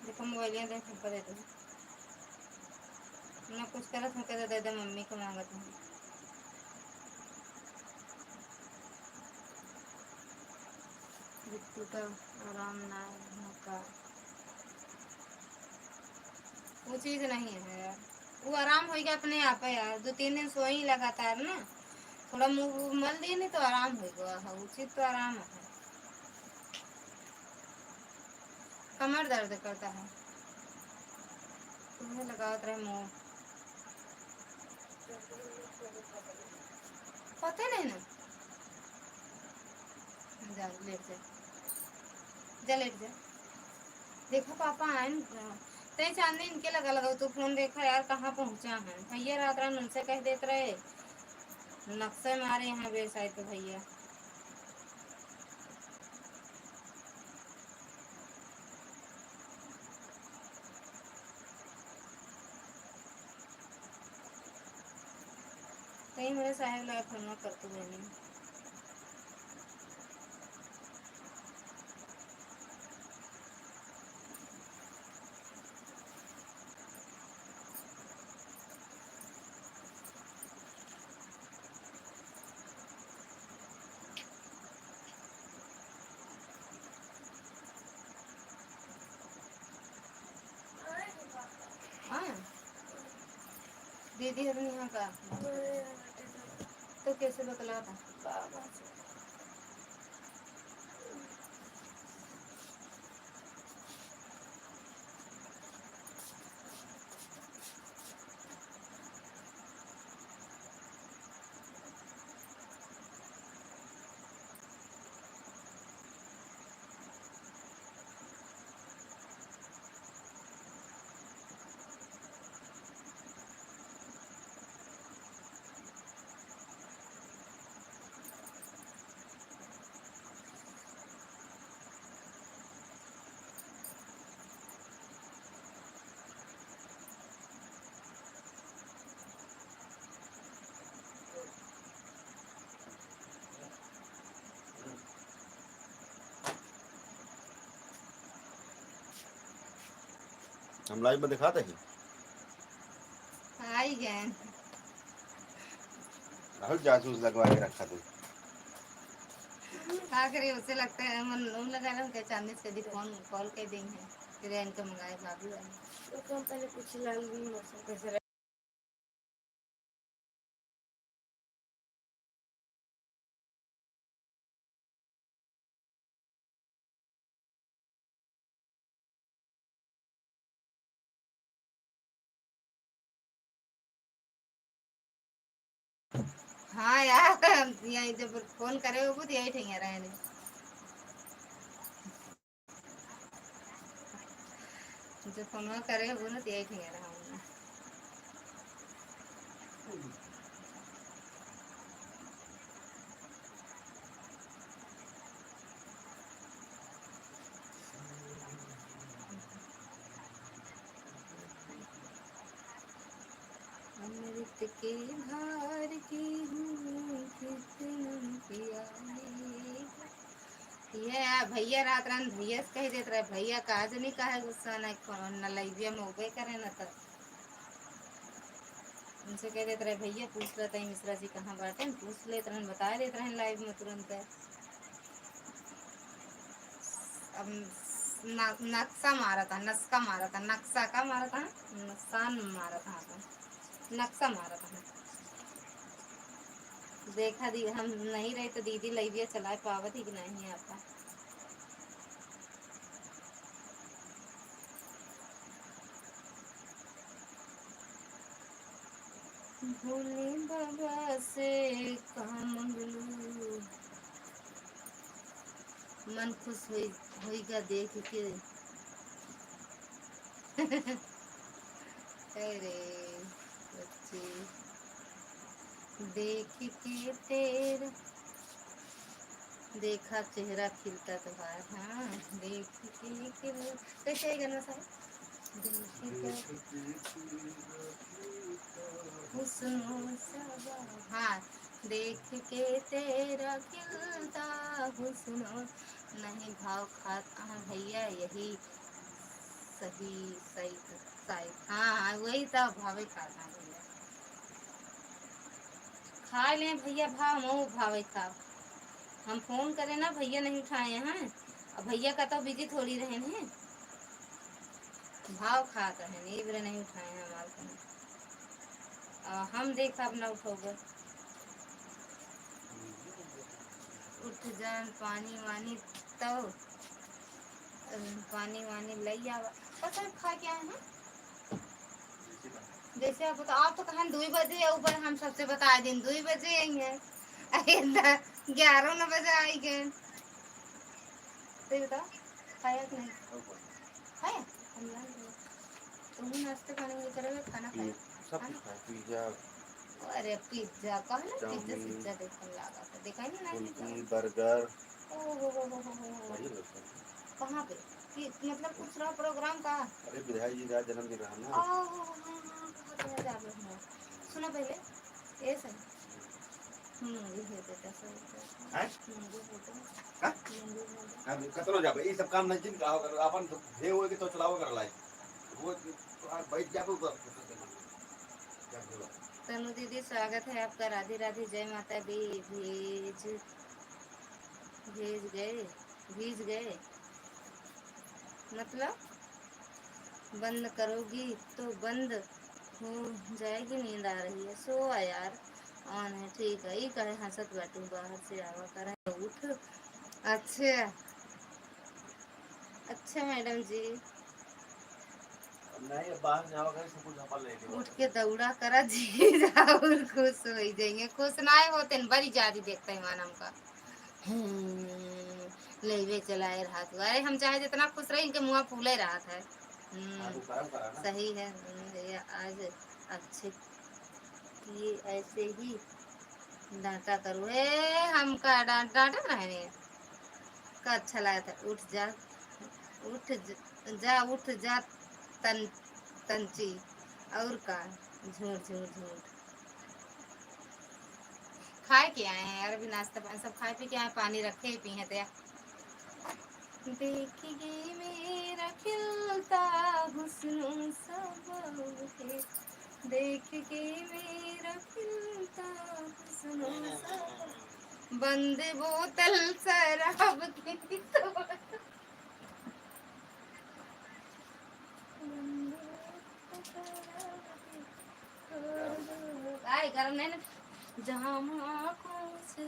देखो मोबाइल देख हमको दे दे ना कुछ करत हमके दे दे मम्मी को मांगत हूँ। बिट्टू का आराम ना का वो चीज़ नहीं है यार। वो आराम हो गया अपने आप है यार। 2-3 दिन सोई लगातार ना थोड़ा मुंह मल दिए नहीं तो आराम हो गया है। उचित तो आराम है। कमर दर्द करता है तुम्हें लगावत रहे मुँह पता नहीं ना। जा लेट जा जा लेट जा। देखो पापा आए तय चांदी इनके लगा लगा तो फोन देखा यार कहाँ पहुँचा है भैया रात रात उनसे कह देते रहे नक्शे मारे यहाँ बेसाए तो भैया कहीं मेरे साहेब लगा फोन कर तो मैंने हाँ दीदी हर यहाँ का तो कैसे बतला था हम लाइव में दिखाते हैं आई गए राहुल जासूस लगवा के रखा तू आखिरी उसे लगता है मन लगा रहा हूँ चांदी से दी फोन कॉल कर देंगे फिर इनको मंगाए भाभी वाले तो पहले कुछ लाल मौसम कैसे हाँ यार यही जब फोन करे वो तो यही ठेंगे रहे जो फोन करे वो ना तो यही ठेंगे रहा हूँ अमृत के धार की हूँ कितना प्यारी ये भैया रात रात भैया से कह देते रहे भैया का आज नहीं कहा गुस्सा न लइबिया में उबे करे न तो उनसे कह देते रहे भैया पूछ लेते हैं मिश्रा जी कहाँ बाटे पूछ लेते रहन बता देते रहन लाइव में तुरंत अब नक्शा मारा था, नक्शा मारा था, नक्शा का मारा था, नक्सान मारा था आपने, नक्शा मारा था। देखा दी हम नहीं रहे तो दीदी लइबिया चलाए पावत ही कि नहीं आपका। भोले बाबा से का मंगलू, मन खुश होइगा देख के। अरे बच्चे देख के तेरा, देखा चेहरा खिलता तुम्हारा, हाँ देख के कैसे गाना सा, हुस्न सबा, हाँ देख के तेरा खिलता हुस्न, नहीं भाव खाता भैया यही सही सही सही, हाँ वही तो भावे खाता भैया, खा लें भैया भाव मऊ भावे खा। हम फोन करें ना भैया नहीं उठाए हैं, अब भैया का तो बिजी थोड़ी रहे हैं, भाव खाता है नहीं बरे नहीं उठाए हैं हमारे को, हम देखा अपना उठोगे। उठ जान पानी वानी तो पानी वानी लई आवा, पता है खा क्या है जैसे आप बताओ, आप तो कहा 2 बजे ऊपर हम सबसे बताए दिन 2 बजे आई है, 11 न बजे आई गए, तो बताओ खाया कि नहीं खाया, तुम नाश्ते पानी में करोगे, खाना खाया सब कुछ खाए, पिज्जा, अरे पिज्जा कहा ना, पिज्जा चाउमीन, पिज्जा देखने लगा था, देखा ही नहीं फुल्की, बर्गर, ओ कहाँ पे मतलब कुछ रहा प्रोग्राम का, अरे विधायक जी का जन्मदिन रहा ना। सुना पहले ये सही मूंगी है बेटा, कतरो जाबे ई सब काम नहीं जिन का अपन हे होए के तो चलाओ कर लाई वो बैठ जाबे ऊपर। तनु दीदी स्वागत है आपका, राधे राधे, जय माता दी। भेज गए भीज गए मतलब बंद करोगी तो बंद हो जाएगी, नींद आ रही है, सो यार ऑन है ठीक है, ये कहे हंसत बैठू बाहर से आवा करे उठ, अच्छा अच्छा मैडम जी नहीं बाहर जाओ कर सब कुछ अपन लेके उठ के दौड़ा करा जी और खुश हो जाएंगे, खुश ना होते बड़ी ज्यादा देखते हैं मानम का, लेवे चलाए रहा तो, अरे हम चाहे जितना खुश रहे इनके मुँह फूले रहा था। सही है भैया, आज अच्छे किए ऐसे ही डांटा करो, हमका डांटा रहे का अच्छा लगा था, उठ जा उठ जा तन तंची, और का झूठ झूठ झूठ खाए के आए हैं यार, अभी नाश्ता पानी सब खाए पी के आए, पानी रखे पिए थे, देखिए मेरा खिलता हुस्न सबके, देख के मेरा खिलता हुस्न सब, बंद बोतल शराब की तो आए गरम नहीं ना जहाँ आँखों से,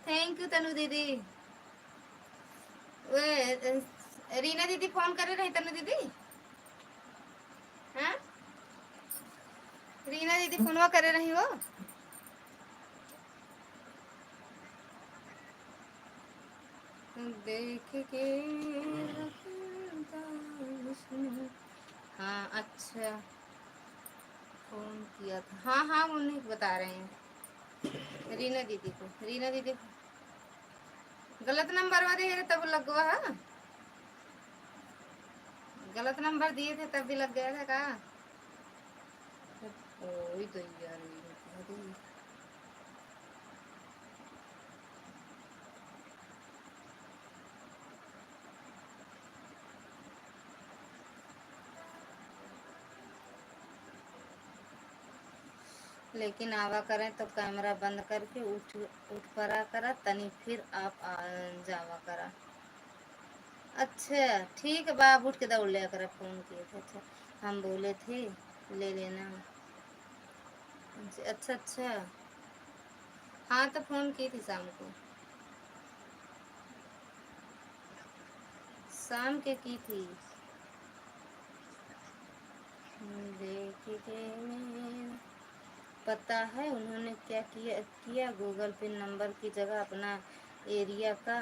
थैंक यू तनु दीदी। वे रीना दीदी फोन करे रही, तनु दीदी हाँ रीना दीदी फोनवा करे रही हो, देख के हाँ अच्छा फोन किया था, हाँ हाँ उन्हीं को बता रहे हैं रीना दीदी को, रीना दीदी गलत नंबर वाले है तब लग गया है, गलत नंबर दिए थे तब भी लग गया था का, ओही तो यार लेकिन आवा करें तो कैमरा बंद करके उठ उठ पड़ा करा तनी, फिर आप आ जावा करा, अच्छा ठीक है, बाप उठ के दौड़ लिया कर, फ़ोन किए थे। अच्छा हम बोले थे ले लेना। अच्छा अच्छा। हाँ तो फ़ोन की थी शाम को, शाम के की थी। देख के मेरा पता है उन्होंने क्या किया किया, गूगल पिन नंबर की जगह अपना एरिया का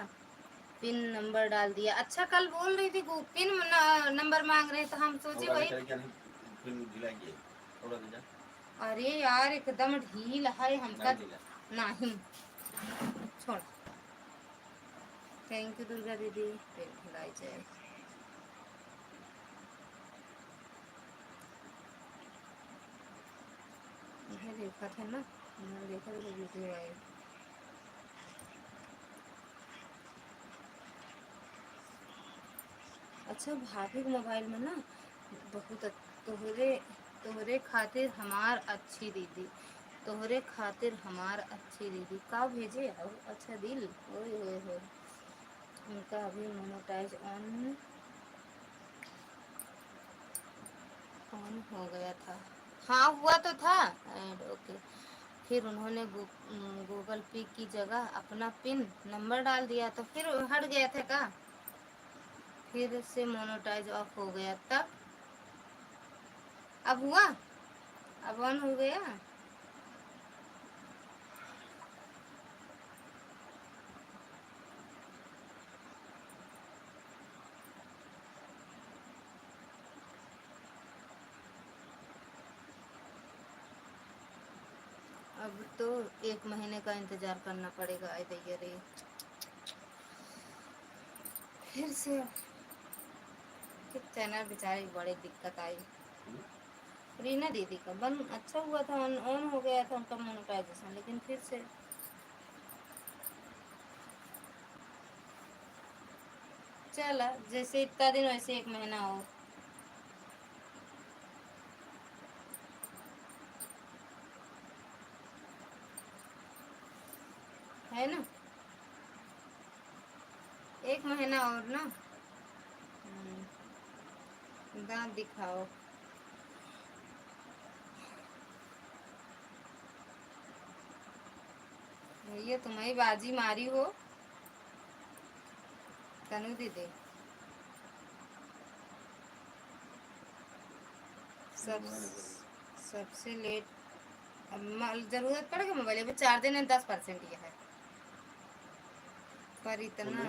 पिन नंबर डाल दिया। अच्छा कल बोल रही थी पिन नंबर मांग रहे, तो हम सोचे वही। अरे यार एकदम ढील है हमका। नहीं छोड़। थैंक यू दुर्गा दीदी, पेट खिलाई जाए। यह देखा था ना, मैंने देखा था वीडियो आए। अच्छा भाभी के मोबाइल में ना बहुत तोहरे तोहरे खातिर हमार अच्छी दीदी, तोहरे खातिर हमार अच्छी दीदी का भेजे। और अच्छा दिल, ओए होए होए। उनका अभी मोनेटाइज ऑन ऑन हो गया था। हाँ हुआ तो था एंड ओके। फिर उन्होंने गूगल पे की जगह अपना पिन नंबर डाल दिया, तो फिर हट गया था का, फिर से मोनेटाइज ऑफ हो गया। तब अब हुआ, अब ऑन हो गया। अब तो 1 महीने का इंतजार करना पड़ेगा। आई दैया रे, फिर से फिर चैनल बेचारे की बड़ी दिक्कत आई। रीना दीदी का बंद अच्छा हुआ था, ऑन ऑन हो गया था उनका मोनेटाइजेशन, लेकिन फिर से चला जैसे इतना दिन वैसे 1 महीना और। है ना, 1 महीना और ना। दांत दिखाओ। भैया तुम्हारी बाजी मारी हो तनु दीदी। सब सबसे लेट जरूरत पड़ेगा मोबाइल में, 4 दिन में 10% ये है। पर इतना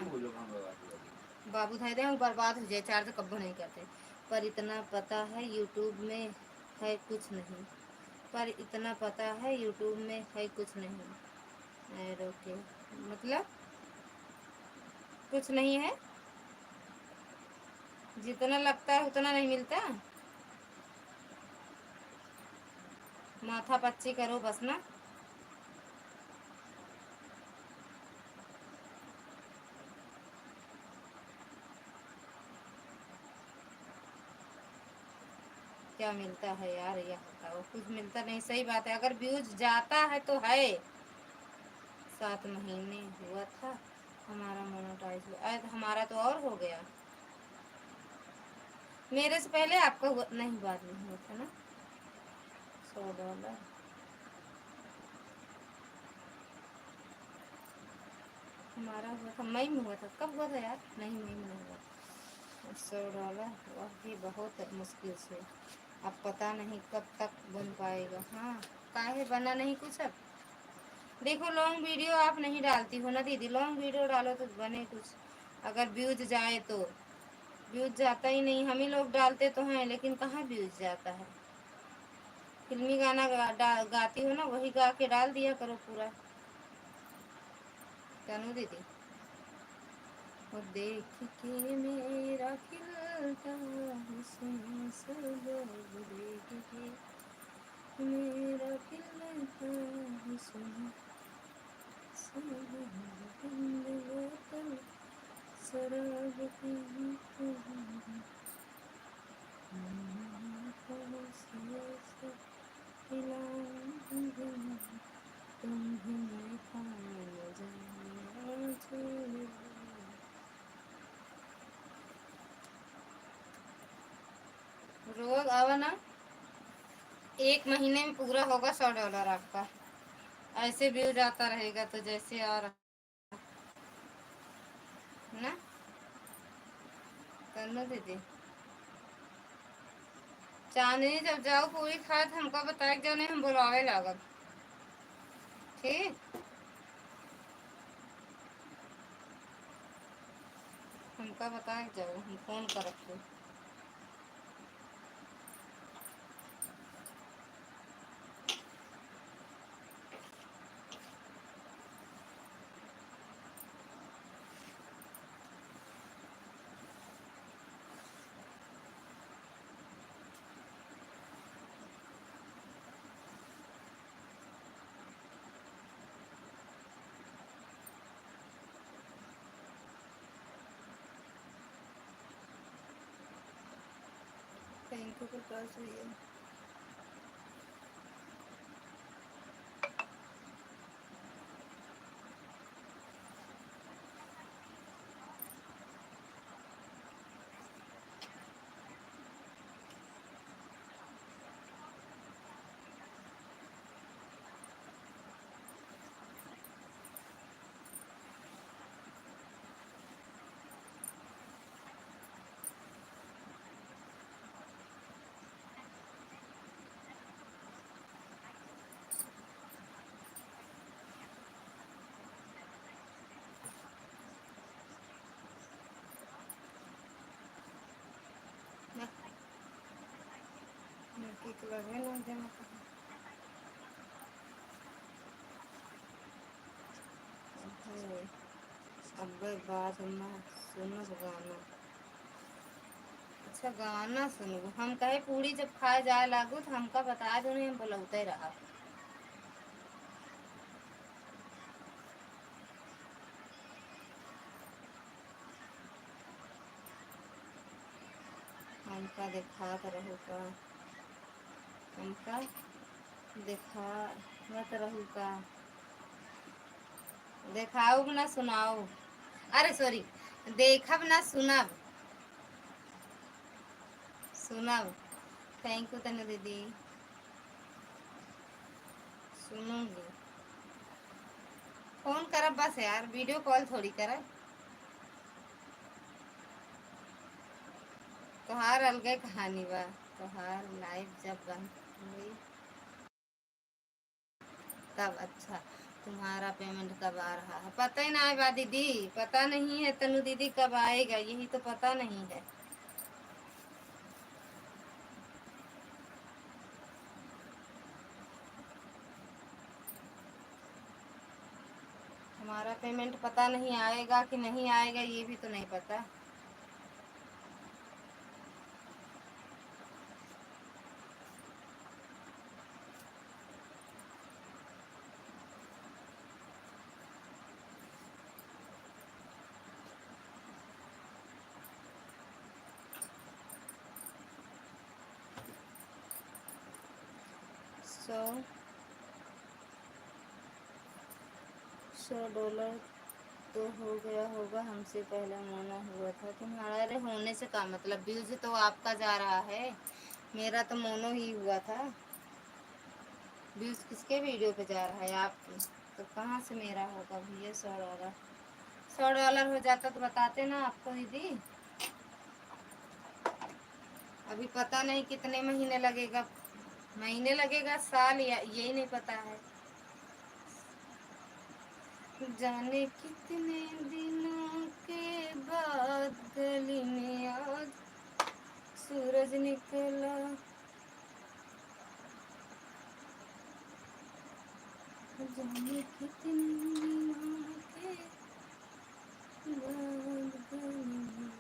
बाबू धाई दे बर्बाद हो जाए, चार्ज कब्बो नहीं करते। पर इतना पता है यूट्यूब में है कुछ नहीं, पर इतना पता है यूट्यूब में है कुछ नहीं। ओके मतलब कुछ नहीं है, जितना लगता है उतना नहीं मिलता। माथा पच्ची करो बस ना। क्या मिलता है यार, यह बताओ। कुछ मिलता नहीं, सही बात है। अगर व्यूज जाता है तो है। 7 महीने हुआ था हमारा मोनेटाइज हुआ, हमारा तो और हो गया। मेरे से पहले आपका हुआ नहीं, बाद में हुआ था ना। $100 हमारा हुआ था, मई में हुआ था। कब हुआ था यार, नहीं मई में नहीं हुआ। $100 वह भी बहुत मुश्किल से। अब पता नहीं कब तक बन पाएगा। हाँ काहे बना नहीं कुछ। अब देखो लॉन्ग वीडियो आप नहीं डालती हो ना दीदी, लॉन्ग वीडियो डालो तो बने कुछ। अगर व्यूज जाए तो, व्यूज जाता ही नहीं। हम ही लोग डालते तो हैं लेकिन कहाँ व्यूज जाता है। फिल्मी गाना गाती हो ना, वही गा के डाल दिया करो पूरा। तनु दीदी वो देख के मेरा खिलता हुस्न सब लोग देख के मेरा खिलता हुस्न सब लोग बंद बोतल शराब की तुम्हें पाया जाना रोज आवा ना, 1 महीने में पूरा होगा $100 आपका। ऐसे व्यू जाता रहेगा तो जैसे आ रहा ना। करना दीदी, चांदनी जब जाओ पूरी खाए तो हमको बताए, जो नहीं हम बुलावे लागब। ठीक, हमका बताए जाओ, हम फोन करब तो। थैंक यू के पास हुई है। लगे ना जमा अब बात हम सुनो गाना। अच्छा गाना सुनबो, हम कहे पूरी जब खाए जाए लागू तो हमका बता दो, नहीं हम बुलौते रहा। हमका देखा रहू का, हमका देखा मत रहू का, देखाओ ना सुनाओ। अरे सॉरी, देखब ना सुनब, सुनब। थैंक यू तनु दीदी, सुनूंगी। फोन करब बस यार, वीडियो कॉल थोड़ी करब। तोहार अलगे कहानी बा, तोहार लाइफ जब बंद हुई तब। अच्छा, तुम्हारा पेमेंट कब आ रहा है? पता ही ना है बा दीदी, पता नहीं है तनु दीदी कब आएगा, यही तो पता नहीं है। हमारा पेमेंट पता नहीं आएगा कि नहीं आएगा, ये भी तो नहीं पता। $100 तो हो गया होगा, हमसे पहले मोना हुआ था तुम्हारा। अरे होने से क्या मतलब, व्यूज तो आपका जा रहा है, मेरा तो मोनो ही हुआ था। व्यूज किसके वीडियो पे जा रहा है? आपके तो कहाँ से मेरा होगा भैया? $100 हो जाता तो बताते ना आपको दीदी। अभी पता नहीं कितने महीने लगेगा, महीने लगेगा, साल, या यही नहीं पता है। जाने कितने दिनों के बाद गली में आज सूरज निकला, जाने कितने दिनों के बाद गली में।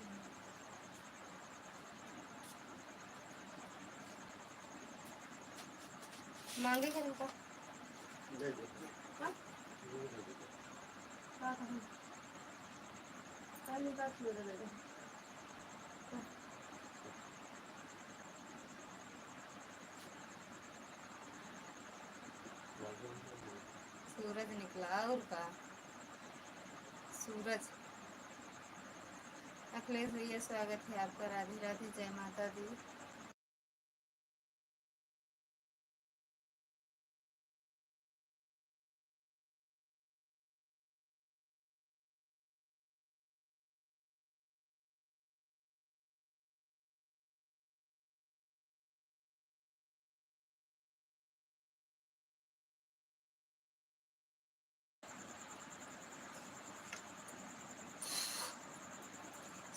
मांगे क्या रुपा? हाँ हाँ हाँ, काली बात बोल रहे थे। सूरज निकला और का सूरज। अखिलेश भैया स्वागत है आपका, राधे राधे, जय माता दी।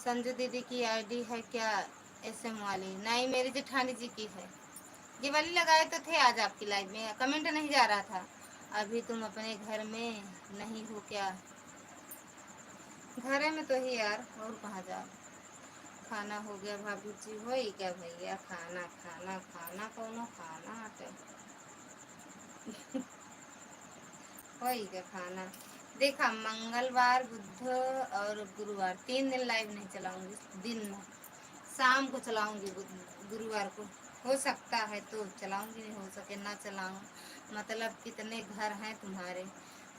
संजू दीदी की आईडी है क्या? SM वाली नहीं, मेरी जेठानी जी की है। ये वाली लगाए तो थे आज आपकी लाइव में, कमेंट नहीं जा रहा था। अभी तुम अपने घर में नहीं हो क्या? घरे में तो ही यार, और कहाँ जाओ। खाना हो गया भाभी जी? हो ही क्या भैया, खाना खाना खाना कौनो खाना आटे हो ही क्या खाना। देखा, मंगलवार बुध और गुरुवार 3 दिन लाइव नहीं चलाऊंगी। दिन में शाम को चलाऊंगी, गुरुवार को हो सकता है तो चलाऊंगी, नहीं हो सके ना चलाऊं। मतलब कितने घर हैं तुम्हारे?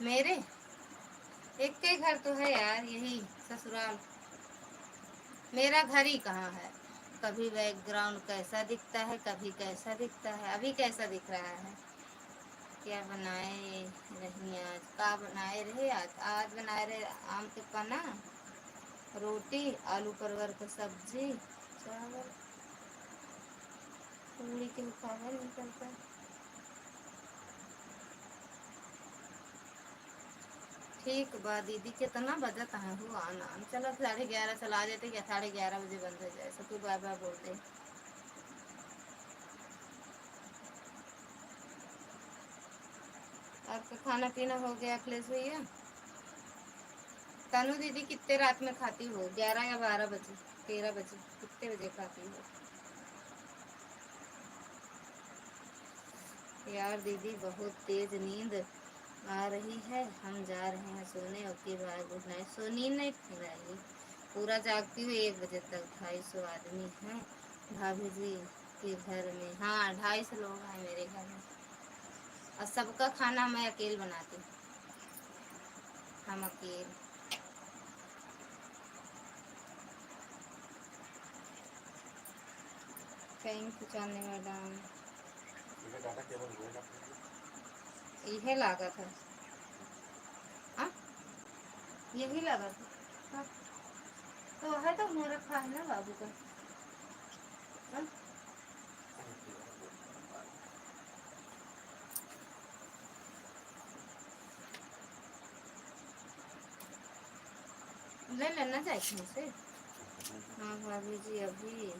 मेरे एक के घर तो है यार, यही ससुराल। मेरा घर ही कहाँ है। कभी बैकग्राउंड कैसा दिखता है, कभी कैसा दिखता है। अभी कैसा दिख रहा है? क्या बनाए रही आज? का बनाए रहे आज? आज बनाए रहे आम के पन्ना, रोटी, आलू परवर की सब्जी, चावल, पूरी के खावा नहीं करता। ठीक बा दीदी, कितना बजत है हो आना? चलो 11:30 चला जाते, क्या 11:30 बजे बंद हो जाए, सब बाय बाय बोल दे। आपका खाना पीना हो गया अखिलेश भैया? तनु दीदी कितने रात में खाती हो? 11 या 12 बजे, 13 बजे, कितने बजे खाती हो? यार दीदी बहुत तेज नींद आ रही है, हम जा रहे हैं सोने। ओके बाय, गुड नाइट। सो नींद नहीं रहेगी, पूरा जागती हूँ 1 बजे तक। 250 आदमी हैं भाभी जी के घर में। हाँ, 250 लोग हैं मेरे घर में, और सबका खाना मैं अकेले बनाती हूँ। हम अकेले। थैंक यू चांदी मैडम। यही लागत है, हाँ यही लागत है। हाँ, तो है तो मुँह रखा है ना बाबू का। हाँ? ले लेना चाहिए मुझसे। हाँ भाभी जी, अभी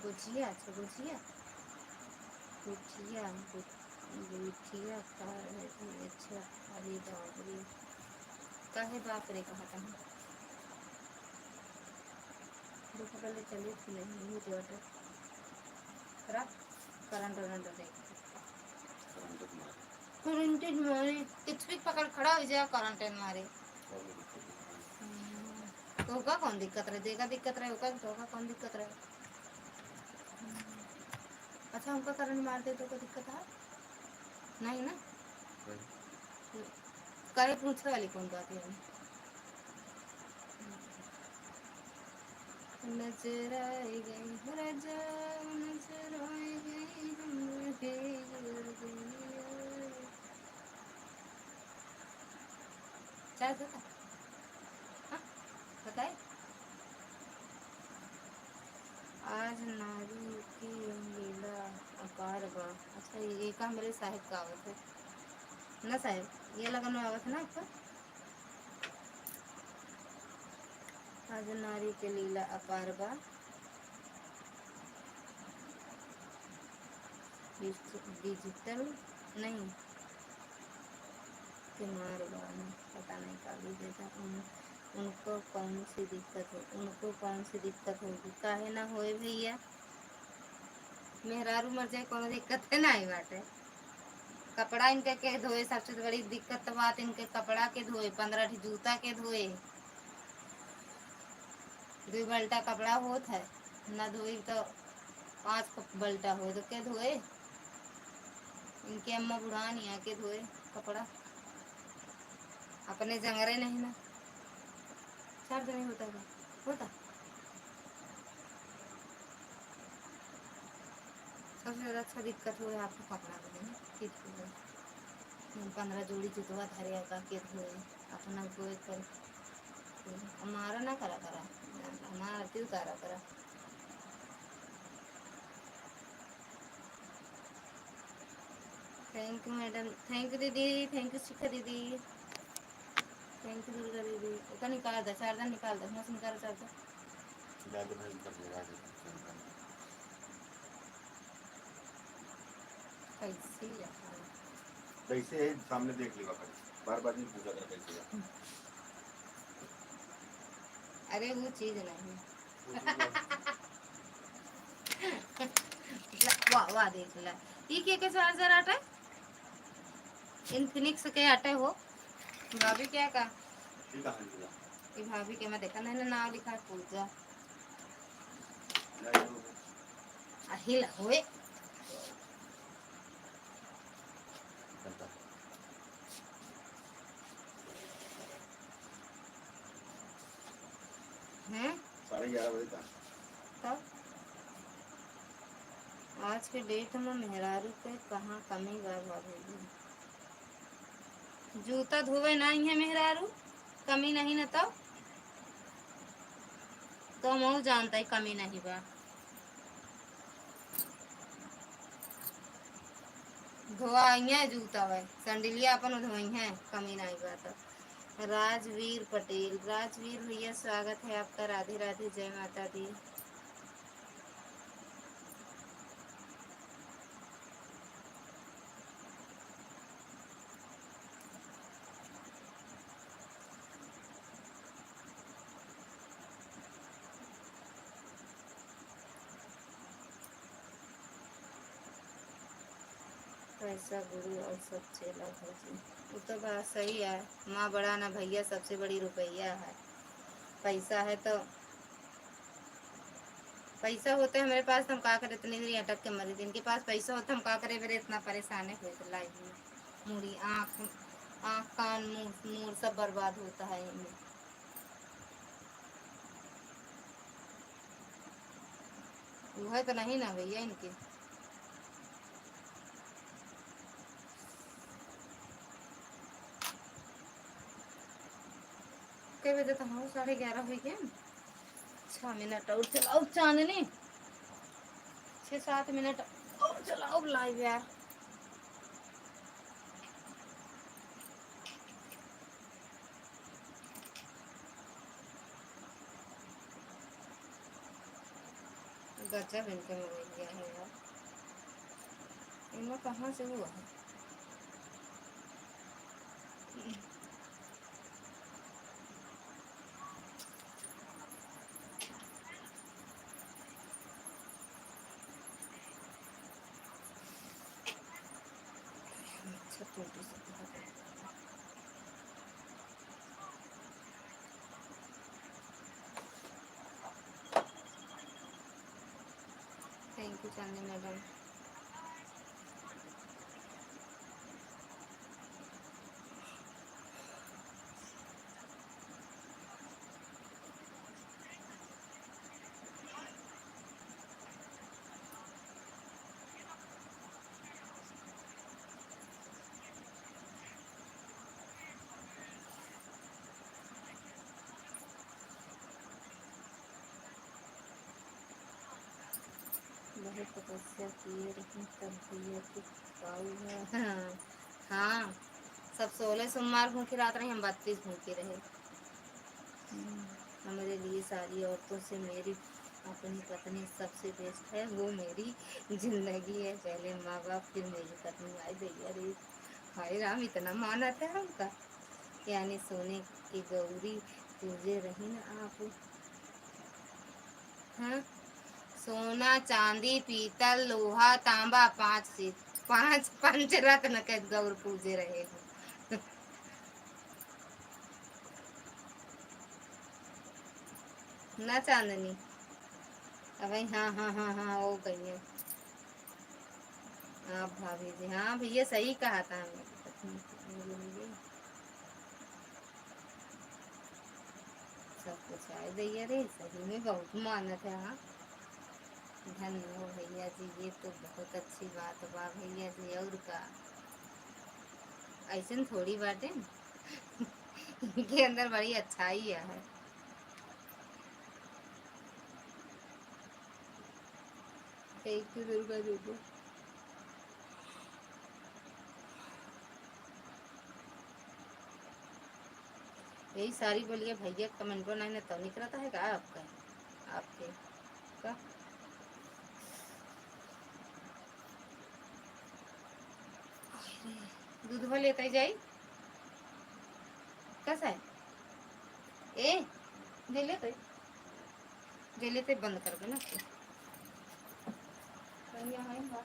गुजिया, अच्छा गुजिया, गुजिया, गुजिया खा रहे थे। अच्छा, अरे बाप रे, काहे बाप रे कहा था? देखो पहले चली थी, नहीं हुई थी ऑर्डर करा। करंट वरंट देख, करंटेड मारे कुछ भी पकड़ खड़ा हो जाए, करंटेड मारे। तो होगा कौन दिक्कत रहे? देगा दिक्कत रहे होगा, तो होगा कौन दिक्कत रहे? अच्छा, हमको करंट मार दे तो कोई दिक्कत है नहीं ना? करे पूछने वाली कौन बात है? नजर आई गई राजा, नजर आई गई चाय देता? हाँ बताए। आज नारी की लीला अपार बा। अच्छा, ये का मेरे साहिब का आवत है ना? साहिब, ये लगन में आवत है ना आपका? आज नारी के लीला अपार बा, डिजिटल नहीं के मारवाने, पता नहीं का भी देता। उनको कौन सी दिक्कत हो? उनको कौन सी दिक्कत होगी? काहे ना होए भैया, मेहरारू मर जाए कोनो दिक्कत है नहीं बाटे। कपड़ा इनके के धोए, सबसे बड़ी दिक्कत बात इनके कपड़ा के धोए, 15 जूता के धोए। 2 बल्टा कपड़ा होत है, न धोई तो 5 बल्टा हो तो के धोए। इनके अम्मा बुढ़ानी आके धोए कपड़ा, अपने जंगरे नहीं ना। 4 दिन होता है होता। सबसे ज़्यादा अच्छा दिक्कत हुआ आपको कपड़ा धोने के धोए। 15 जोड़ी जुतवा धरे का के धोए, अपना धोए कर। हमारा ना करा करा, हमारा क्यों करा करा। Thank U madam, thank U दीदी, थैंक यू शिखा दीदी, थैंक यू दुर्गा दीदी। उसका निकाल दे, चार्जर निकाल दे, मौसम निकाल चार्जर। कैसे यार? कैसे है सामने देख लिया कर, बार बार नहीं पूछा कर कैसे है। अरे वो चीज नहीं। वाह वाह देख ला, ये के चार्जर आटा है, इन्फिनिक्स के आटे हो भाभी क्या का? ठीक है निकला। ये भाभी के मैं देखा नहीं, नाम लिखा है पूजा अहिल होए। हैं 11:30 बजे का। तब आज के डेट में मेहरारू पे कहाँ कमी बा भाभी? जूता धोवे नहीं है मेहरारू, कमी नहीं न तो मऊ जानता है कमी नहीं बा। धोआई है जूता वे संडिलिया अपन धोई है, कमी नहीं बा। तो राजवीर पटेल, राजवीर भैया स्वागत है आपका, राधे राधे, जय माता दी। पैसा गुरु और सब चेला भजी, वो तो बात सही है। माँ बड़ा ना भैया, सबसे बड़ी रुपया है। पैसा है तो पैसा होते हमारे पास तो हम का करे, इतनी देर अटक के मरी। जिनके पास पैसा होता हम का करे, मेरे इतना परेशान है लाइफ में। मुड़ी आँख आँख कान मुँह मुँह सब बर्बाद होता है इनमें। वो है तो नहीं ना भैया इनके। कई बजे तो हाँ 11:30 हुई क्या? 6 मिनट और चलाओ चांदनी, 6-7 मिनट और चलाओ लाइव यार। गजब इनके मोबाइल गया है यार, इनमें कहाँ से हुआ है? अच्छा छोटी सी थैंक यू चांदी मैडम। बहुत तपस्या किए लेकिन तब भैया की पाऊ है। हाँ हाँ, सब 16 सोमवार भूखी रात रही, हम 32 भूखे रहे। हमारे लिए सारी औरतों से मेरी अपनी पत्नी सबसे बेस्ट है, वो मेरी जिंदगी है। पहले माँ बाप फिर मेरी पत्नी। आई भैया रे, हाय राम, इतना माना था हमका। यानी सोने की गौरी पूजे रही ना आप। हाँ, सोना चांदी पीतल लोहा तांबा 5 से 5 पंच रत्न के गौर पूजे रहे हो। ना चांदनी, अब हाँ हाँ हाँ हाँ वो गई है आप भाभी जी। हाँ भैया सही कहा था हमने, सब कुछ आए भैया रे, सही में बहुत मानत है। हाँ धन्य हो भैया जी, ये तो बहुत अच्छी बात बा भैया जी। और का ऐसे थोड़ी बातें इनके अंदर बड़ी अच्छाई है। एक दुर्गा दीदी यही सारी बोलिए भैया कमेंट नहीं ना तो निकलता है का आपका आपके का दूध लेते जाई कैसा है ए जे लेते बंद कर दो ना यहाँ आएगा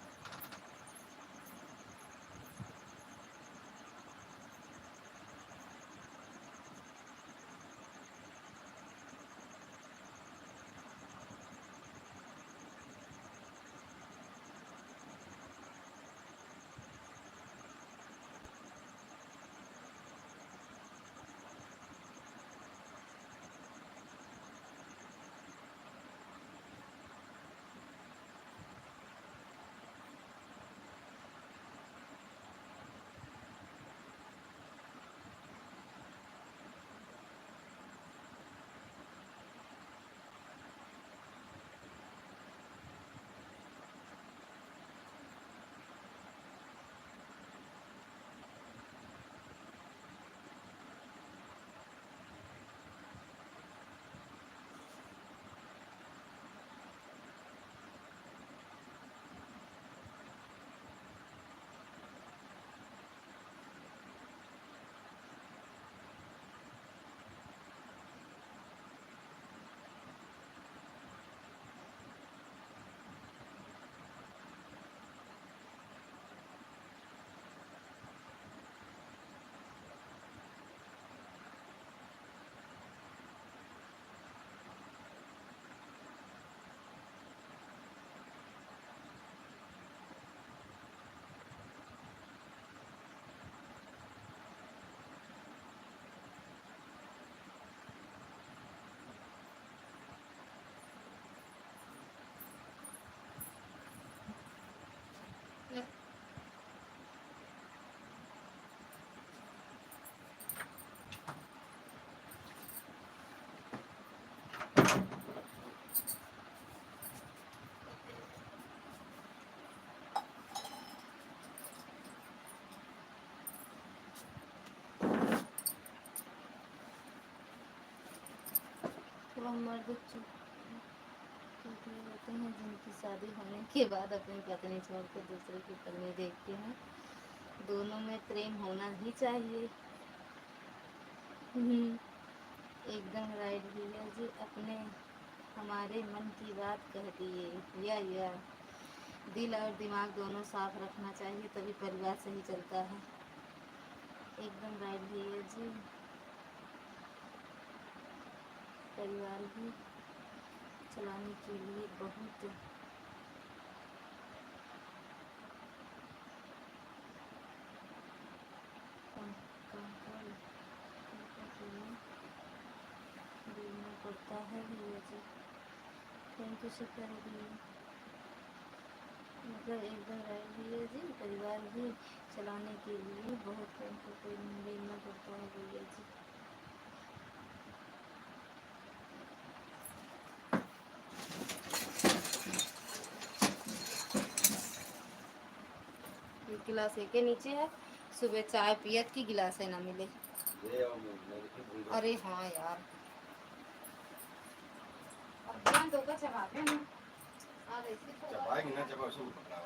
तो हम मर्द होते हैं जिनकी शादी होने के बाद अपनी पत्नी छोड़कर दूसरे की पत्नी देखते हैं दोनों में प्रेम होना ही चाहिए। एकदम राइट भैया जी अपने हमारे मन की बात कह दिए या दिल और दिमाग दोनों साफ रखना चाहिए तभी परिवार सही चलता है। एकदम राइट भैया जी परिवार भी चलाने के लिए बहुत देना पड़ता है भैया जी। थैंक यू शुक्र है भैया मतलब एकदम राइट भैया जी परिवार भी चलाने के लिए बहुत देना पड़ता है भैया जी। गिलास के नीचे है सुबह चाय पियत की गिलास है ना मिले। अरे हाँ यार अब ध्यान दो का चबाते हैं चबाएंगे ना चबा उसको पकड़ा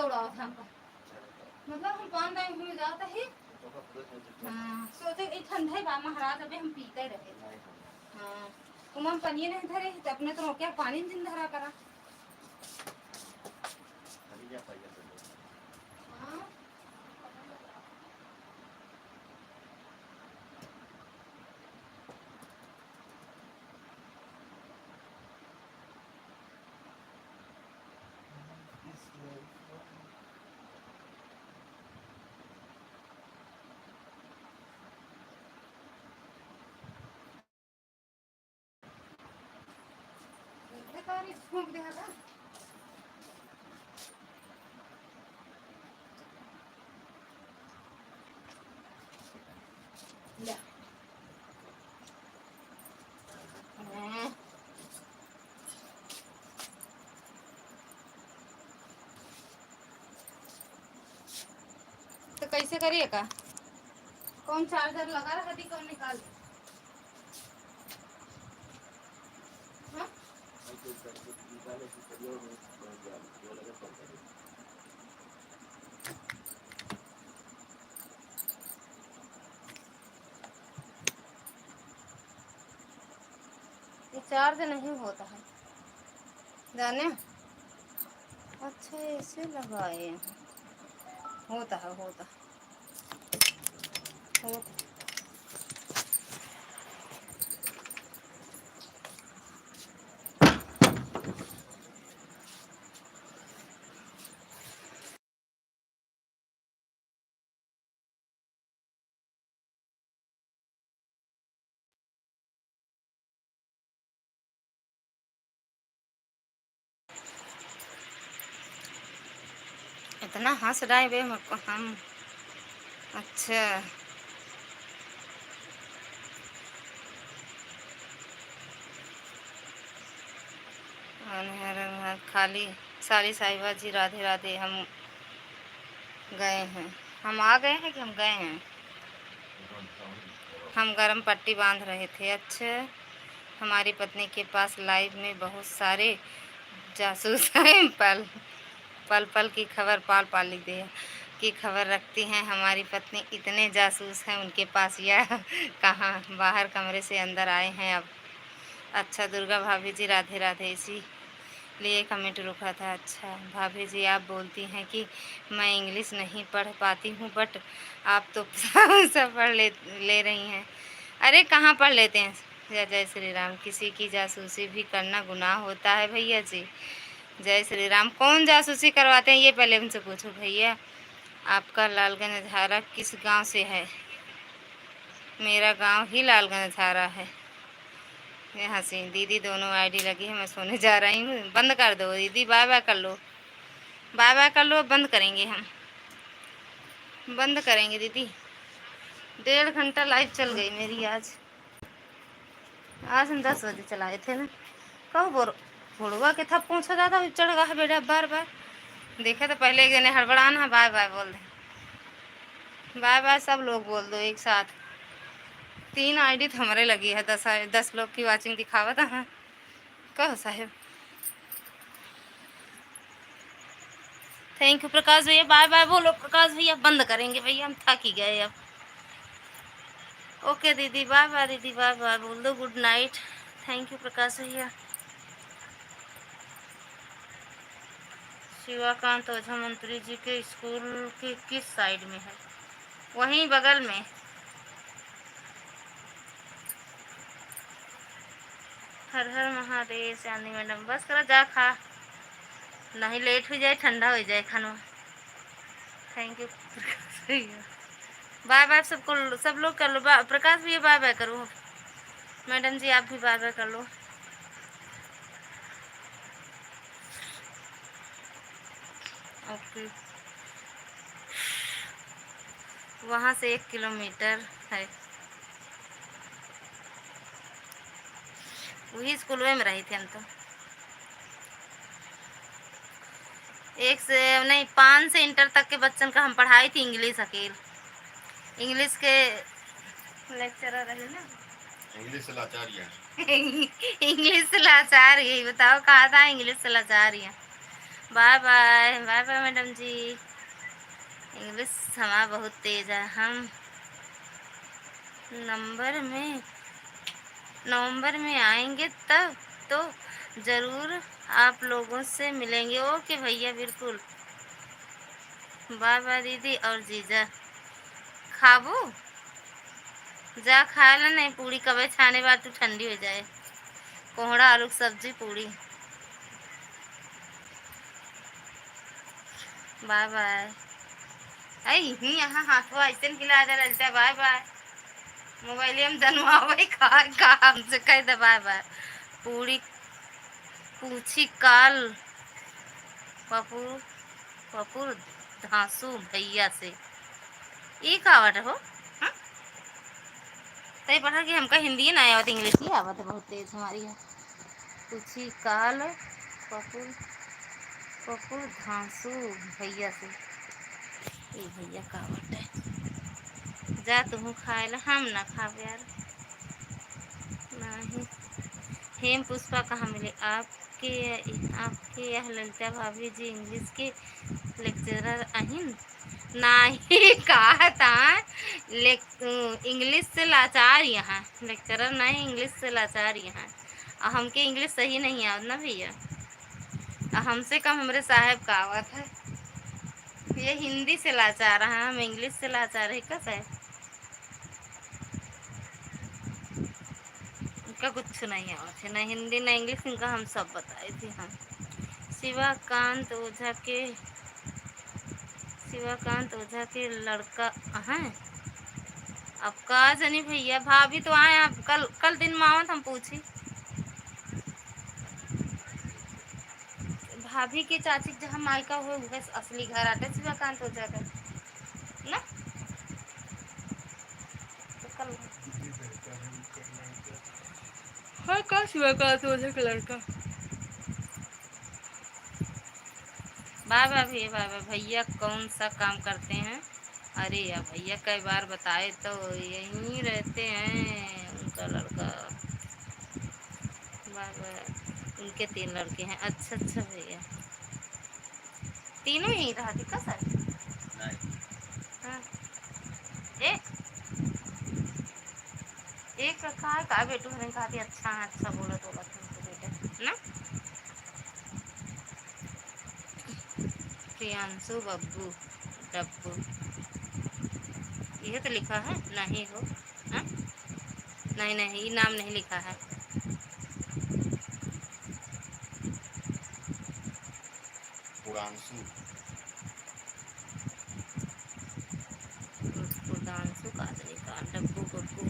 उड़ाओ था हमका, मतलब हम 5 टाइम घूमे जाता ही। हाँ सोचे कि ठंडा ही बा महाराज अबे हम पीते रहे। हाँ तुम पनिए नहीं धरे तो अपने तो क्या पानी जिन धरा करा। हाँ घूम दे हला। ले तो कैसे करिए का, कौन चार्जर लगा रहा थी कौन निकाल। हाँ? ये चार्ज नहीं होता है जाने। अच्छा ऐसे लगाए हैं। होता है होता होता। इतना हंस रहा है बे हम। अच्छा खाली सारी साहिबा जी राधे राधे। हम गए हैं, हम आ गए हैं कि हम गए हैं। हम गरम पट्टी बांध रहे थे। अच्छा हमारी पत्नी के पास लाइव में बहुत सारे जासूस हैं। पल पल पल की खबर पाल पाल लिख दिया की खबर रखती हैं हमारी पत्नी। इतने जासूस हैं उनके पास, यह कहाँ बाहर कमरे से अंदर आए हैं अब। अच्छा दुर्गा भाभी जी राधे राधे, इसी लिए कमेंट रुका था। अच्छा भाभी जी आप बोलती हैं कि मैं इंग्लिश नहीं पढ़ पाती हूँ, बट आप तो सब पढ़ ले रही हैं। अरे कहाँ पढ़ लेते हैं। जय जय श्री राम। किसी की जासूसी भी करना गुनाह होता है भैया जी। जय श्री राम। कौन जासूसी करवाते हैं ये पहले उनसे पूछो भैया। आपका लालगंज धारा किस गांव से है। मेरा गांव ही लालगंज धारा है। ये हंसी दीदी दोनों आईडी लगी है, मैं सोने जा रही हूँ। बंद कर दो दीदी, बाय बाय कर लो, बाय बाय कर लो। बंद करेंगे हम, बंद करेंगे दीदी। 1.5 घंटा लाइव चल गई मेरी आज। आज हम 10 बजे चलाए थे ना। कहो बुढ़वा के था पूछा जाता चढ़ गया है बेटा बार बार। देखा तो पहले एक जने हड़बड़ाना बाय बाय बोल दे। बाय बाय सब लोग बोल दो एक साथ। 3 आईडी तो हमारे लगी है, 10 लोग की वाचिंग दिखावा था। कहो साहेब। थैंक यू प्रकाश भैया, बाय बाय बोलो प्रकाश भैया। बंद करेंगे भैया, हम थक ही गए अब। ओके दीदी बाय बाय, दीदी बाय बाय बोल दो, गुड नाइट। थैंक यू प्रकाश भैया। शिवाकांत ओझा मंत्री जी के स्कूल के किस साइड में है। वहीं बगल में। हर हर महादेव। चांदी मैडम बस करा जा खा, नहीं लेट हो जाए ठंडा हो जाए खाना। थैंक यू प्रकाश भैया। बाय बाय सबको, सब लोग कर लो। प्रकाश भैया बाय बाय करो। मैडम जी आप भी बाय बाय कर लो। ओके वहाँ से 1 किलोमीटर है। वही स्कूल में रही थी हम तो। 1 से नहीं 5 से इंटर तक के बच्चन का हम पढ़ाई थी इंग्लिश अकेले। इंग्लिश के लेक्चरर रहे ना। इंग्लिश से लाचार इंग्लिश से लाचार, यही बताओ कहा था इंग्लिश से लाचार। बाय बाय, बाय बाय मैडम जी। इंग्लिश हमारा बहुत तेज है। हम नंबर में नवंबर में आएंगे तब तो ज़रूर आप लोगों से मिलेंगे। ओके भैया, बिल्कुल। बाय बाय दीदी और जीजा। खाबू जा खा ले, नहीं पूड़ी कबे छाने बाद तू ठंडी हो जाए। कोहड़ा आलू की सब्जी पूड़ी। बाय बाय। आई यहाँ हाथवा ऐसे खिला दे रहा। बाय बाय। मोबाइल में जनवावे का हमसे कह दे बाय बाय। पूरी पूछी काल पपुर पपुर धांसू भैया से। ये का आवत हो? तय पढ़ा कि हमका हिंदी ना आवत, इंग्लिश ही आवत है बहुत तेज हमारी है। पूछी काल पपुर पपुर धांसू भैया से। ये भैया का आवत है। जा तुम खाए ला, हम ना खावे यार। नहीं। हेम पुष्पा कहाँ मिले आपके यह ललिता भाभी जी इंग्लिश के लेक्चरर अहिन? नहीं कहा था इंग्लिश से लाचार यहाँ लेक्चरर नहीं, इंग्लिश से लाचार यहाँ। हमके इंग्लिश सही नहीं आवत ना भैया। हमसे कम हमारे साहब का आवत है। ये हिंदी से लाचार है, हम इंग्लिश से लाचार है का साहब? उनका कुछ नहीं आवत है, न हिंदी न इंग्लिश। इनका हम सब बताए थे। हम शिवाकांत ओझा के लड़का हैं। अब का जानी भैया, भाभी तो आए आप कल कल दिन में आवत। हम पूछी भाभी की चाची जहाँ मायका हुए वह असली घर आते शिवाकांत ओझा का ना। तो कल हाँ का शिवाकांत ओझा का लड़का। बाबा भैया, बाबा भैया कौन सा काम करते हैं? अरे यार भैया कई बार बताए तो यहीं रहते हैं उनका लड़का। बाबा उनके 3 लड़के हैं। अच्छा अच्छा भैया, तीनों यहीं रहती का सर? हाँ। एक एक रखा है का बेटू ने कहा थी। अच्छा है, अच्छा बोला तो बेटे ना। प्रियांशु बब्बू डब्बू, यह तो लिखा है नहीं हो। हाँ? नहीं नहीं, ये नाम नहीं लिखा है। पुरांशु पुरांशु का लिखा डब्बू बब्बू।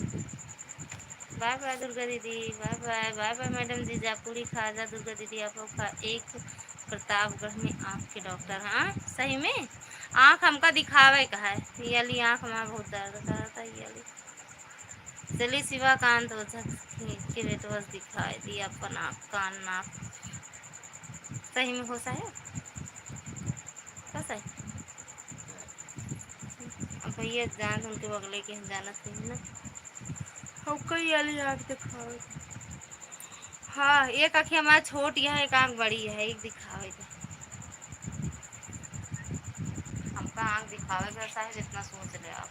बाय बाय दुर्गा दीदी, बाय बाय। बाय बाय मैडम जी। जा पूरी खा जा दुर्गा दीदी। आप का एक प्रतापगढ़ में आँख के डॉक्टर। हाँ सही में आँख हमका दिखावे का है। ये आँख में बहुत दर्द करता है। ये चलिए शिवाकांत ओझा के बेटवा दिखाई दिया अपन आँख कान नाक। सही में हो साहेब कैसा है? अब भैया जान उनके बगले के जाना चाहिए ना। हम कई वाली आँख दिखावे। हाँ एक आँख हमारा छोटी है, एक आँख बड़ी है। एक दिखावे का हमका आँख दिखावे का साहेब, जितना सोच ले आप।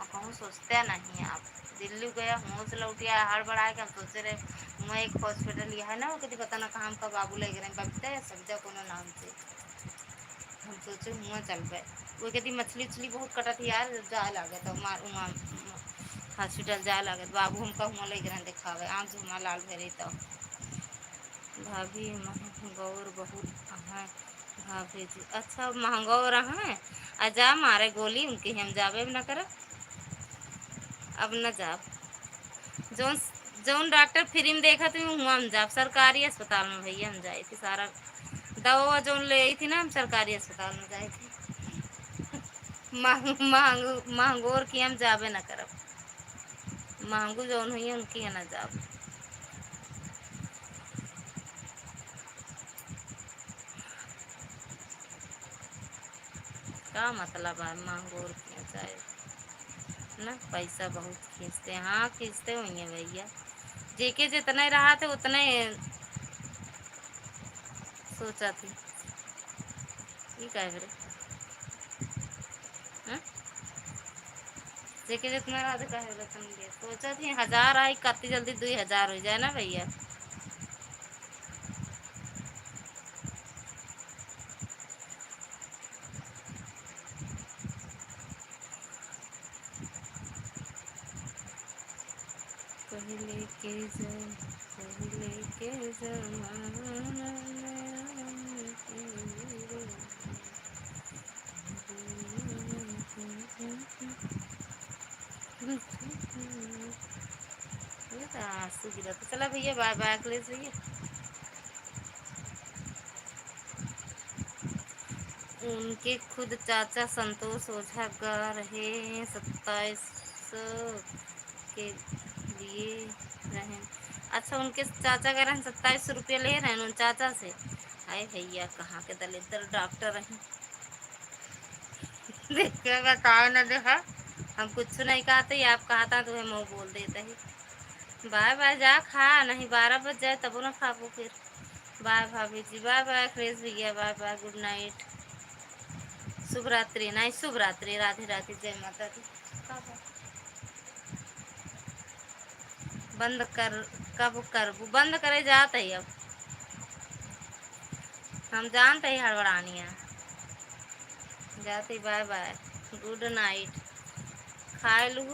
और कहूँ सोचते नहीं आप। दिल्ली गया होश लौटिया हड़बड़ा के हम सोचे रहे मैं एक हॉस्पिटल यह है ना, वो कभी पता ना कहाँ हमका बाबू ले गए बबीता या सब्जा कोनो नाम से। हम सोचे हुआ चल गए। वो कहती मछली उछली बहुत कटत यार, जाए लागे तो वहाँ हॉस्पिटल जाए लागे। बाबू हमका हुआ ले गए दिखावे, आँख झुमा लाल भरे। तो भाभी महंगौर बहुत हैं भाभी जी। अच्छा महंगौर हैं अजा मारे गोली उनके हम जावे न कर। अब न जाब जौन जौन डॉक्टर फ्री में देखा थी वहाँ हम जाब। सरकारी अस्पताल में भैया हम जाए थे। सारा दवा जौन ले आई थी ना हम सरकारी अस्पताल में जाए थे। महंगोर की हम जाबे न करब। महंगू जौन हुई है उनकी है न जाब। का मतलब है महंगोर की जाए ना? पैसा बहुत खींचते हैं। हाँ खींचते हुई हैं भैया। जेके जितने रहा थे उतने सोचा थी। ये क्या है हाँ? जेके जितना रात का है रतन दे सोचा थी 1000 आई कत्ती जल्दी 2000 हो जाए ना भैया। पहले के जमाना आंसू गिरा तो चला भैया बाय बाय अखिलेश भैया। उनके खुद चाचा संतोष ओझा गा रहे 27 के लिए रहे। अच्छा उनके चाचा कह रहे हैं 2700 रुपये ले रहे हैं उन चाचा से। अरे भैया कहाँ के दलितर डॉक्टर हैं देखिए बताओ ना देखा हम कुछ नहीं कहते आप कहता तो मुँह बोल देते ही। बाय बाय जा खा नहीं 12 बज जाए तब ना खाबो फिर। बाय भाभी जी बाय बाय अखिलेश भैया बाय बाय गुड नाइट शुभ रात्रि नहीं शुभ रात्रि राधे राधे जय माता दी। बंद कर कब कर बंद करे जाते ही अब हम जानते ही हड़बड़ानी है जाती बाय बाय गुड नाइट खाए लू।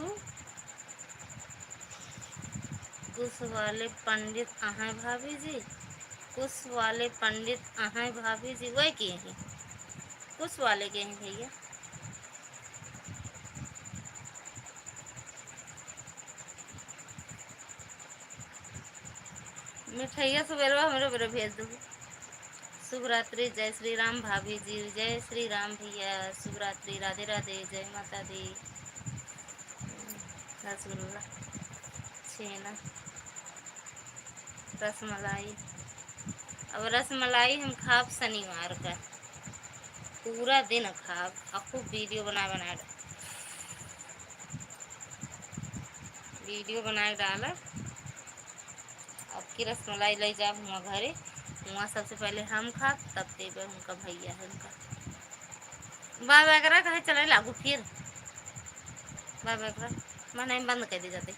कुछ वाले पंडित अहाँ भाभी जी कुछ वाले पंडित अहाँ भाभी जी वही किए हैं कुछ वाले के हैं भैया। मिठाइया सवेरे मेरे मेरे भेज दो। शुभ रात्रि जय श्री राम भाभी जी जय श्री राम भैया शुभ रात्रि राधे राधे जय माता दी। रसगुल्ला छेना रसमलाई अब रसमलाई हम खाब शनिवार का पूरा दिन खाब और खूब वीडियो बनाए डाला। अब की रसमलाई ले जाब हुआ घरे वहाँ सबसे पहले हम खा तब देवे उनका भैया है उनका बाय बाय करा कहे चले लागू फिर बाय बाय करा मैं नहीं बंद कर दी जाते।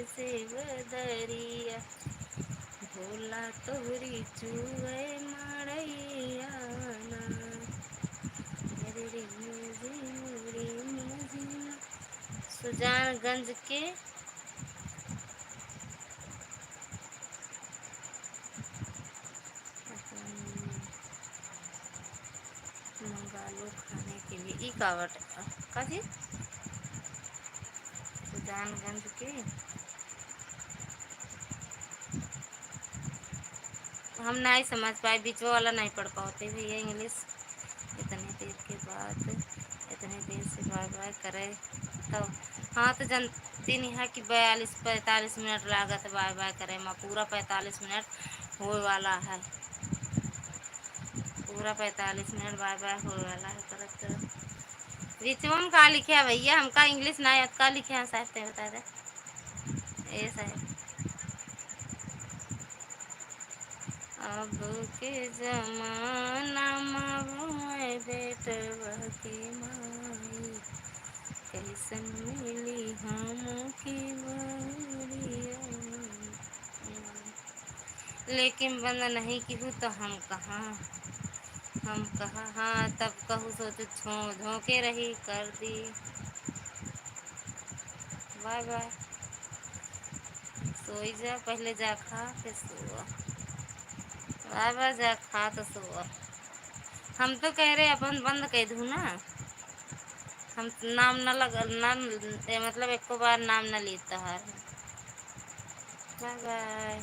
से बदरिया भोला तोहरी चुए मड़ैया सुजानगंज के मंगालो खाने के लिए इकावट का जी सुजानगंज के हम नहीं समझ पाए बीचवा वाला नहीं पढ़ पाते भैया इंग्लिश। इतनी देर के बाद इतनी देर से बाय बाय करे तो हाँ तो जानती नहीं है कि 42-45 मिनट लागत बाय बाय करे माँ पूरा 45 मिनट होने वाला है पूरा 45 मिनट बाय बाय होने वाला है करत बीचवा में का लिखे है भैया हमका इंग्लिश नहीं का लिखे हैं साहब ते बता दे ये साहब अब के जमाना में बेटवा के माई कैसन मिली हम की बरिया लेकिन बंद नहीं की हूँ तो हम कहाँ हाँ तब कहूँ सोच झोंके रही कर दी बाय बाय सोई जा पहले जा खा फिर सोआ बाय बाय जा खा तो सोआ। हम तो कह रहे अपन बंद कर दूँ ना हम नाम न लग नाम मतलब एक बार नाम न लेता है बाय बाय।